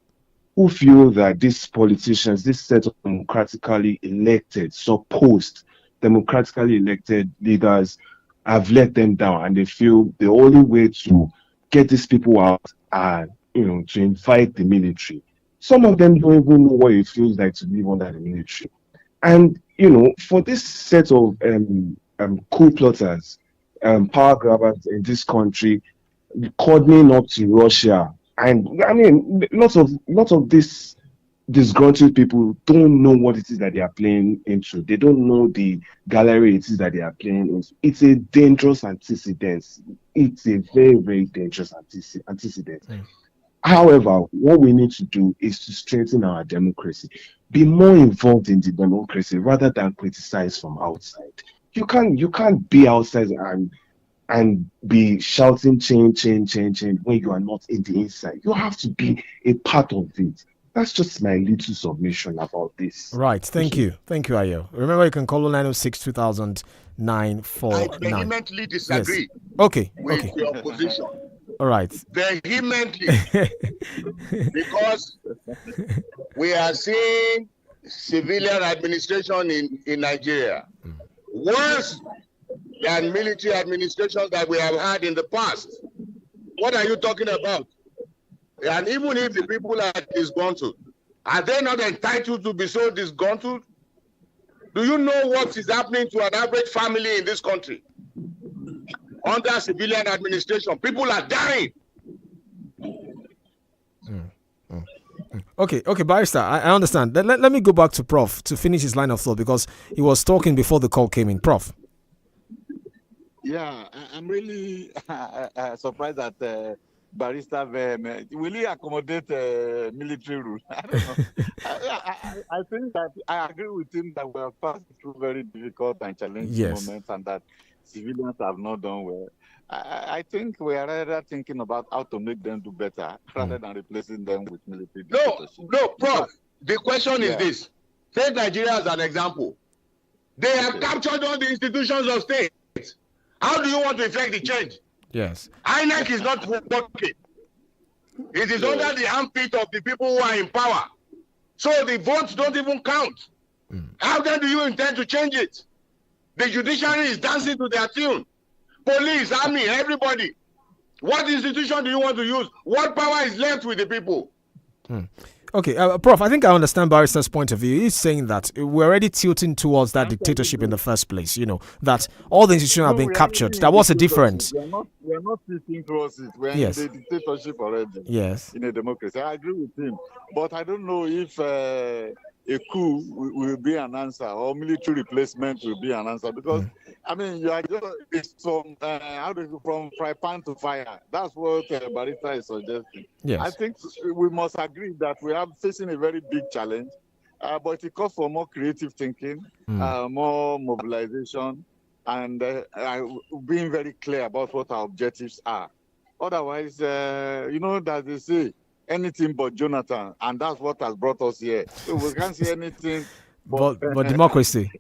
who feel that these politicians, this set of democratically elected, supposed democratically elected leaders, have let them down, and they feel the only way to get these people out are, to invite the military. Some of them don't even know what it feels like to live under the military. And, for this set of coup plotters, power grabbers in this country, coordinating up to Russia, and I mean, lots of these disgruntled people don't know what it is that they are playing into. They don't know the gallery it is that they are playing into. It's a dangerous antecedent. It's a very, very dangerous antecedent. However, what we need to do is to strengthen our democracy, be more involved in the democracy rather than criticize from outside. You can't be outside and be shouting change when you are not in the inside. You have to be a part of it. That's just my little submission about this. Right. Thank you, Ayo. Remember, you can call 906-2009 for. I vehemently disagree. Yes. With your position. All right. Vehemently. Because we are seeing civilian administration in Nigeria worse than military administration that we have had in the past. What are you talking about? And even if the people are disgruntled, are they not entitled to be so disgruntled? Do you know what is happening to an average family in this country? Under civilian administration, people are dying. Okay, Barrister, I understand. Let me go back to Prof to finish his line of thought, because he was talking before the call came in. Prof. Yeah, I'm really surprised that Barrister will he accommodate military rule? I don't know. I think that I agree with him that we have passed through very difficult and challenging moments, and that civilians have not done well. I think we are rather thinking about how to make them do better rather than replacing them with military. No, Prof. The question is this. Take Nigeria as an example. They have captured all the institutions of state. How do you want to effect the change? Yes. INEC is not working. It is under the armpit of the people who are in power. So the votes don't even count. How then do you intend to change it? The judiciary is dancing to their tune. Police, army, everybody. What institution do you want to use? What power is left with the people? Okay, Prof, I think I understand Barrister's point of view. He's saying that we're already tilting towards that dictatorship in the first place, that all the institutions have been captured. That was a difference. We are not tilting towards it. We're in the dictatorship already. Yes. In a democracy. I agree with him. But I don't know if a coup will be an answer or military replacement will be an answer because, I mean, you are just from fry pan to fire. That's what Barrister is suggesting. Yes. I think we must agree that we are facing a very big challenge, but it calls for more creative thinking, more mobilization, and being very clear about what our objectives are. Otherwise, that they say, anything but Jonathan, and that's what has brought us here. So we can't see anything but democracy.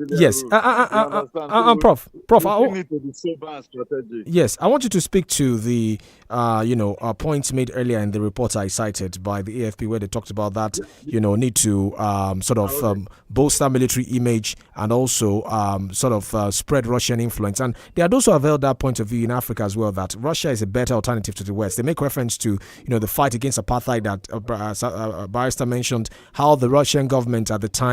Yes. Prof, we need to be sober and strategic. Yes, I want you to speak to the points made earlier in the report I cited by the AFP where they talked about that, need to bolster military image and also spread Russian influence. And they had also held that point of view in Africa as well, that Russia is a better alternative to the West. They make reference to, the fight against apartheid that Barrister mentioned, how the Russian government at the time,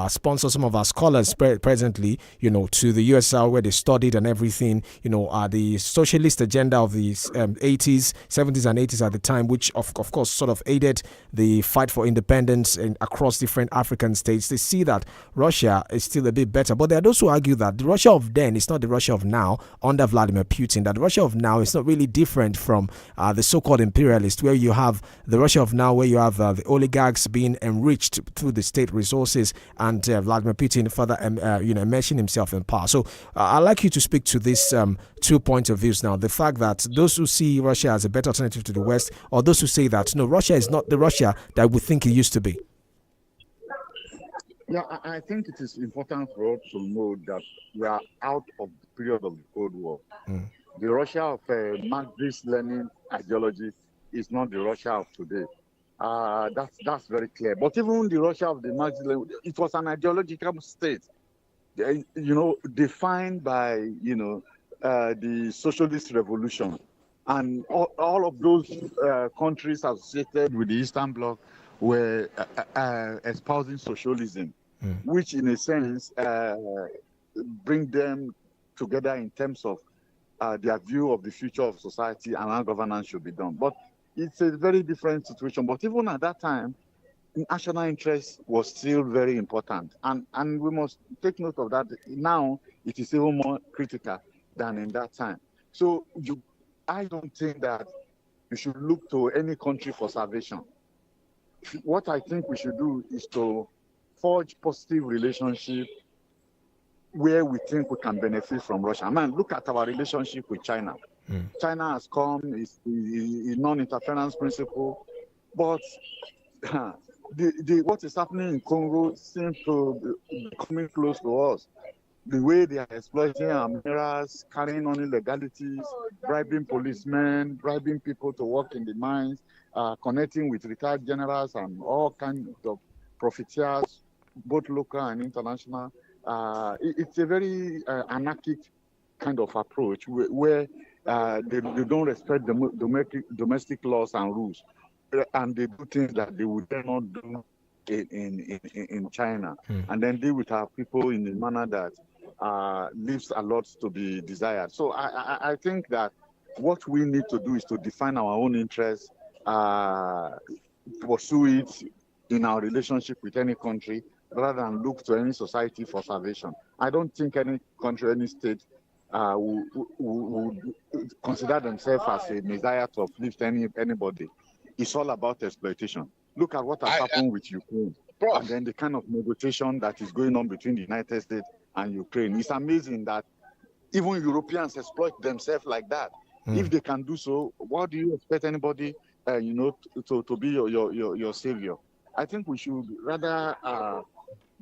sponsor some of our scholars presently, to the USSR where they studied and everything, the socialist agenda of the 80s, 70s and 80s at the time, which of course sort of aided the fight for independence across different African states. They see that Russia is still a bit better, but they also argue that the Russia of then is not the Russia of now under Vladimir Putin, that the Russia of now is not really different from the so-called imperialist, where you have the Russia of now, where you have the oligarchs being enriched through the state resources and Vladimir Putin further immersing himself in power. So I'd like you to speak to these 2 points of views now. The fact that those who see Russia as a better alternative to the West, or those who say that, no, Russia is not the Russia that we think it used to be. Yeah, I think it is important for us to know that we are out of the period of the Cold War. The Russia of Marxist-Lenin ideology is not the Russia of today. That's very clear. But even the Russia of the Marxist, it was an ideological state, defined by, the socialist revolution. And all of those countries associated with the Eastern Bloc were espousing socialism, which in a sense bring them together in terms of their view of the future of society and how governance should be done. But it's a very different situation. But even at that time, national interest was still very important. And we must take note of that. Now, it is even more critical than in that time. So I don't think that you should look to any country for salvation. What I think we should do is to forge positive relationship where we think we can benefit from Russia. Look at our relationship with China. China has come, it's the non-interference principle, but what is happening in Congo seems to be coming close to us. The way they are exploiting our minerals, carrying on illegalities, bribing policemen, bribing people to work in the mines, connecting with retired generals and all kinds of profiteers, both local and international. It's a very anarchic kind of approach where they don't respect domestic laws and rules, and they do things that they would dare not do in China, and then deal with our people in a manner that leaves a lot to be desired. So I think that what we need to do is to define our own interests, pursue it in our relationship with any country, rather than look to any society for salvation. I don't think any country, any state would consider themselves as a messiah to uplift anybody. It's all about exploitation. Look at what has happened with Ukraine, and then the kind of negotiation that is going on between the United States and Ukraine. It's amazing that even Europeans exploit themselves like that. If they can do so, what do you expect anybody, to be your savior? I think we should rather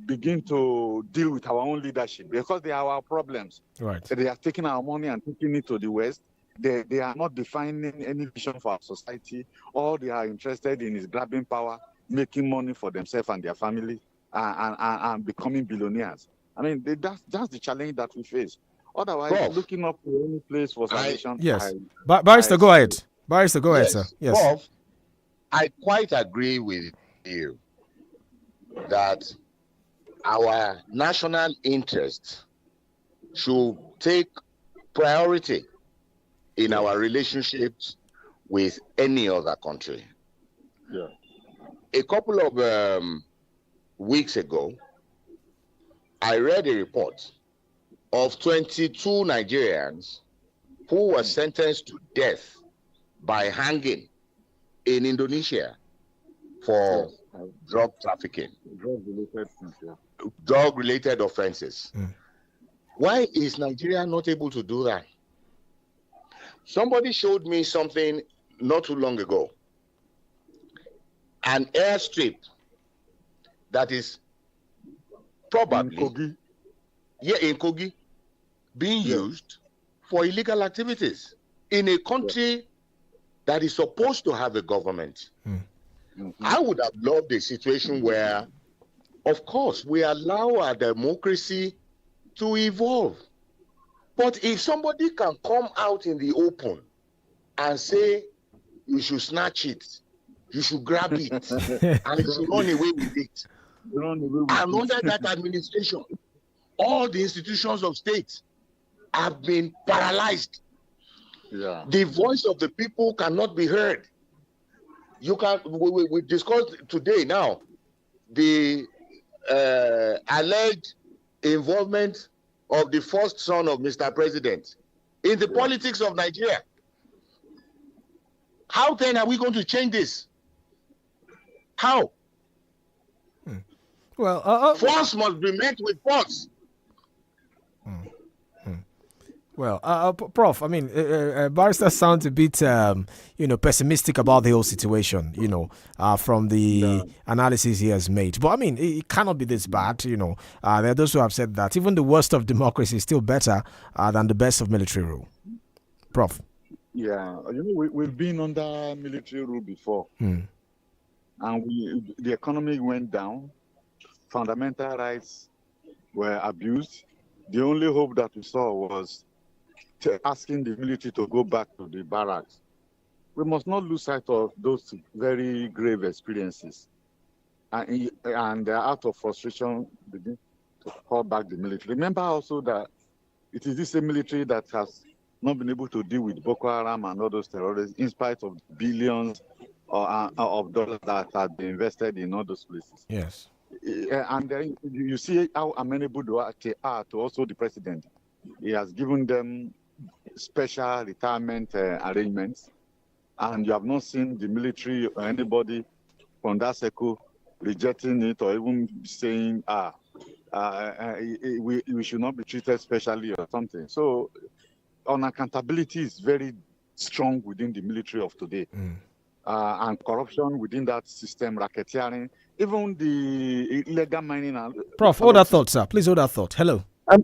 begin to deal with our own leadership, because they are our problems. Right. So they are taking our money and taking it to the West. They are not defining any vision for our society. All they are interested in is grabbing power, making money for themselves and their family, and becoming billionaires. I mean, that's the challenge that we face. Otherwise, Prof, looking up to any place for salvation. Yes. Barrister, go ahead. Barrister, go ahead, sir. Yes. Prof, I quite agree with you that our national interest should take priority in our relationships with any other country. Yeah. A couple of weeks ago, I read a report of 22 Nigerians who were sentenced to death by hanging in Indonesia for drug trafficking, drug-related offenses. Why is Nigeria not able to do that? Somebody showed me something not too long ago. An airstrip that is probably in Kogi being used for illegal activities in a country that is supposed to have a government. I would have loved a situation where, of course, we allow our democracy to evolve. But if somebody can come out in the open and say, you should snatch it, you should grab it, and you should run away with it. And under that administration, all the institutions of state have been paralyzed. Yeah. The voice of the people cannot be heard. You can. We discussed today now the alleged involvement of the first son of Mr. President in the politics of Nigeria. How then are we going to change this? How? Well, force must be met with force. Well, Prof, I mean, Barrister sounds a bit, pessimistic about the whole situation, from the analysis he has made. But I mean, it cannot be this bad, There are those who have said that even the worst of democracy is still better than the best of military rule. Prof. Yeah, we've been under military rule before. And the economy went down. Fundamental rights were abused. The only hope that we saw was asking the military to go back to the barracks. We must not lose sight of those very grave experiences. And out of frustration, begin to call back the military. Remember also that it is this same military that has not been able to deal with Boko Haram and all those terrorists in spite of billions of dollars that have been invested in all those places. Yes. And then you see how amenable they are to also the president. He has given them special retirement arrangements, and you have not seen the military or anybody from that circle rejecting it or even saying, we should not be treated specially or something. So unaccountability is very strong within the military of today. And corruption within that system, racketeering, even the illegal mining. Prof, hold that thought, sir. Please hold that thought. Hello. Hi,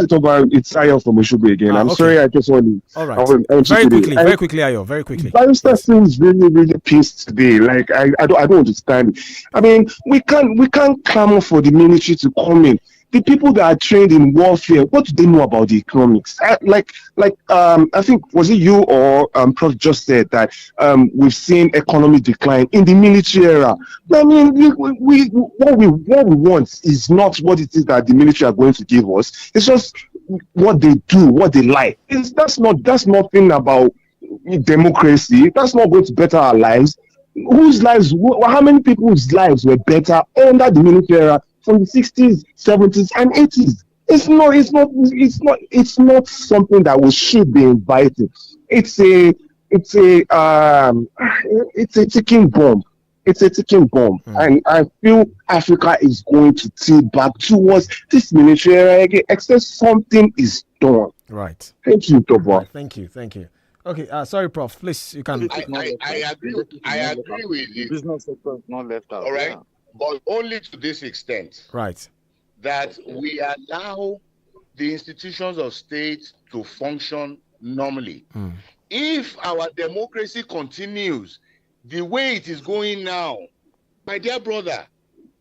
Toba. It's Ayo from Oshogbo again. I'm sorry, I just want to. All right. Very quickly, Ayo. Very quickly. Barrister seems really, really pissed today. Like I don't understand. I mean, we can't clamor for the military to come in. The people that are trained in warfare, what do they know about the economics? I think, was it you or Prof just said that we've seen economic decline in the military era. I mean, what we want is not what it is that the military are going to give us. It's just what they do, what they like. That's nothing about democracy. That's not going to better our lives. Whose lives? How many people's lives were better under the military era? From the 60s, 70s, and 80s. It's not something that we should be inviting. It's a ticking bomb. It's a ticking bomb. And I feel Africa is going to tilt back towards this military era again, except something is done. Right. Thank you, Toba. Thank you. Okay, sorry, Prof. Please, you can. I agree with you. Business sector is not left out. All right, yeah. but only to this extent. Right. That we allow the institutions of state to function normally. If our democracy continues the way it is going now, my dear brother,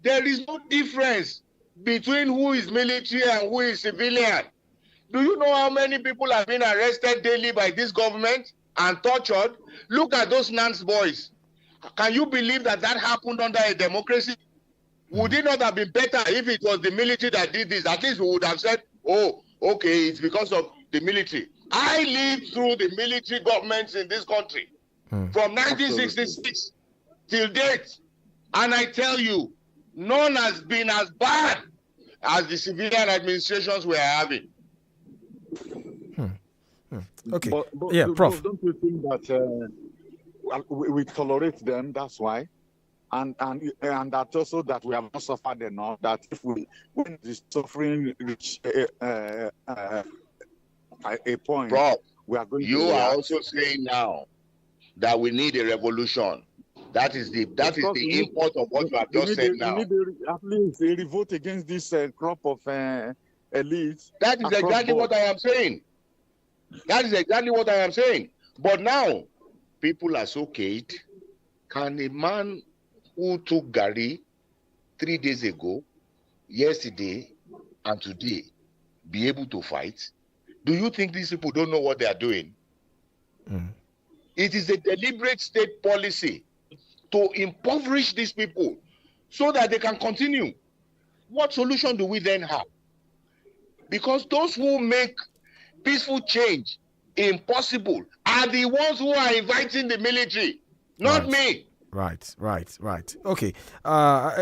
there is no difference between who is military and who is civilian. Do you know how many people have been arrested daily by this government and tortured? Look at those Nance boys. Can you believe that happened under a democracy? Would it not have been better if it was the military that did this? At least we would have said, oh, okay, it's because of the military. I lived through the military governments in this country from 1966 till date. And I tell you, none has been as bad as the civilian administrations we are having. Okay. But Prof. Don't you think that we tolerate them? That's why, and that also that we have not suffered enough. That if when the suffering reach a point, Prof, we are going. You are also saying now that we need a revolution. That is the import of what you have just said now. We need at least a revolt against this crop of elites. That is exactly what I am saying. That is exactly what I am saying. But now, people are so caged. Can a man who took Gary 3 days ago, yesterday, and today be able to fight? Do you think these people don't know what they are doing? It is a deliberate state policy to impoverish these people so that they can continue. What solution do we then have? Because those who make peaceful change impossible are the ones who are inviting the military, not me. Right. Okay.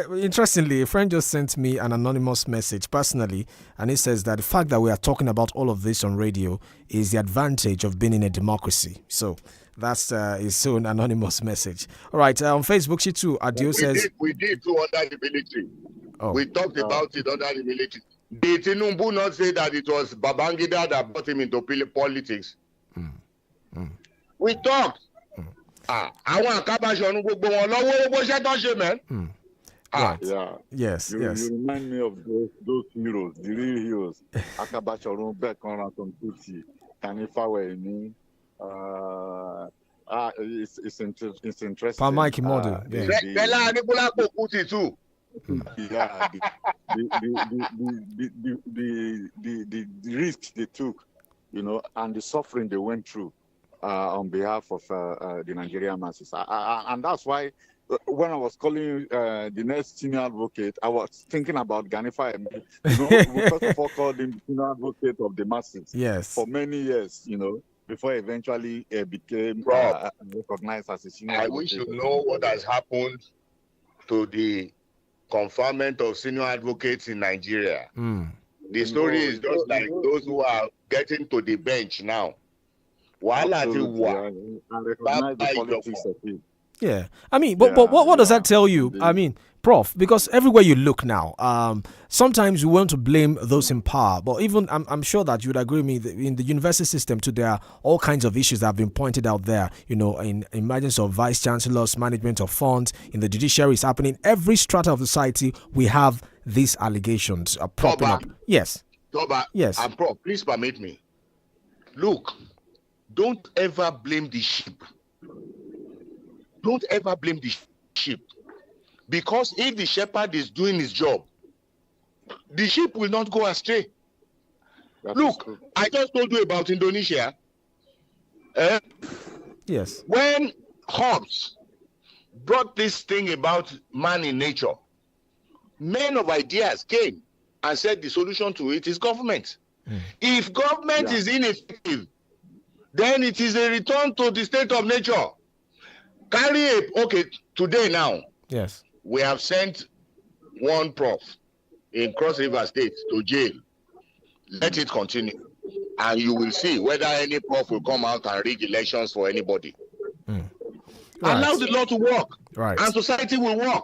Interestingly, a friend just sent me an anonymous message personally, and he says that the fact that we are talking about all of this on radio is the advantage of being in a democracy. So that's his own anonymous message. All right. On Facebook, Shitu Adio says... We did too under the military. Oh. We talked about it under the military. Did Tinubu not say that it was Babangida that brought him into politics? We talked. Àwọn àkábàṣọ̀run gbogbo wọn lọ́wọ́ owó iṣẹ́ tó ń ṣe mẹ́. Yeah. Yes. You remind me of those heroes, the real heroes. Akabashorun, Bekan Raton-Kuti, 𝐂𝐈𝐒. It's interesting. Pamaki model. Bella Anikulapo Kuti too. Yeah, the risk they took, and the suffering they went through on behalf of the Nigerian masses. And that's why when I was calling the next senior advocate, I was thinking about Ganifa. We first of all called him senior advocate of the masses. Yes. For many years, before eventually became recognized as a senior advocate. I wish you know what has happened to the conferment of senior advocates in Nigeria. The story is just like those who are getting to the bench now. Yeah, I mean, but what does that tell you? I mean, Prof, because everywhere you look now, sometimes we want to blame those in power, but even I'm sure that you would agree with me that in the university system too, there are all kinds of issues that have been pointed out there. In emergence of vice chancellors, management of funds, in the judiciary is happening. Every strata of society, we have these allegations propping up. Yes. Toba, yes. And Prof, please permit me. Look, don't ever blame the sheep. Don't ever blame the sheep. Because if the shepherd is doing his job, the sheep will not go astray. Look, I just told you about Indonesia. Yes. When Hobbes brought this thing about man in nature, men of ideas came and said the solution to it is government. If government is ineffective, then it is a return to the state of nature. Today now. Yes. We have sent one prof in Cross River State to jail. Let it continue. And you will see whether any prof will come out and rig elections for anybody. Allow the law to work. Right. And society will work.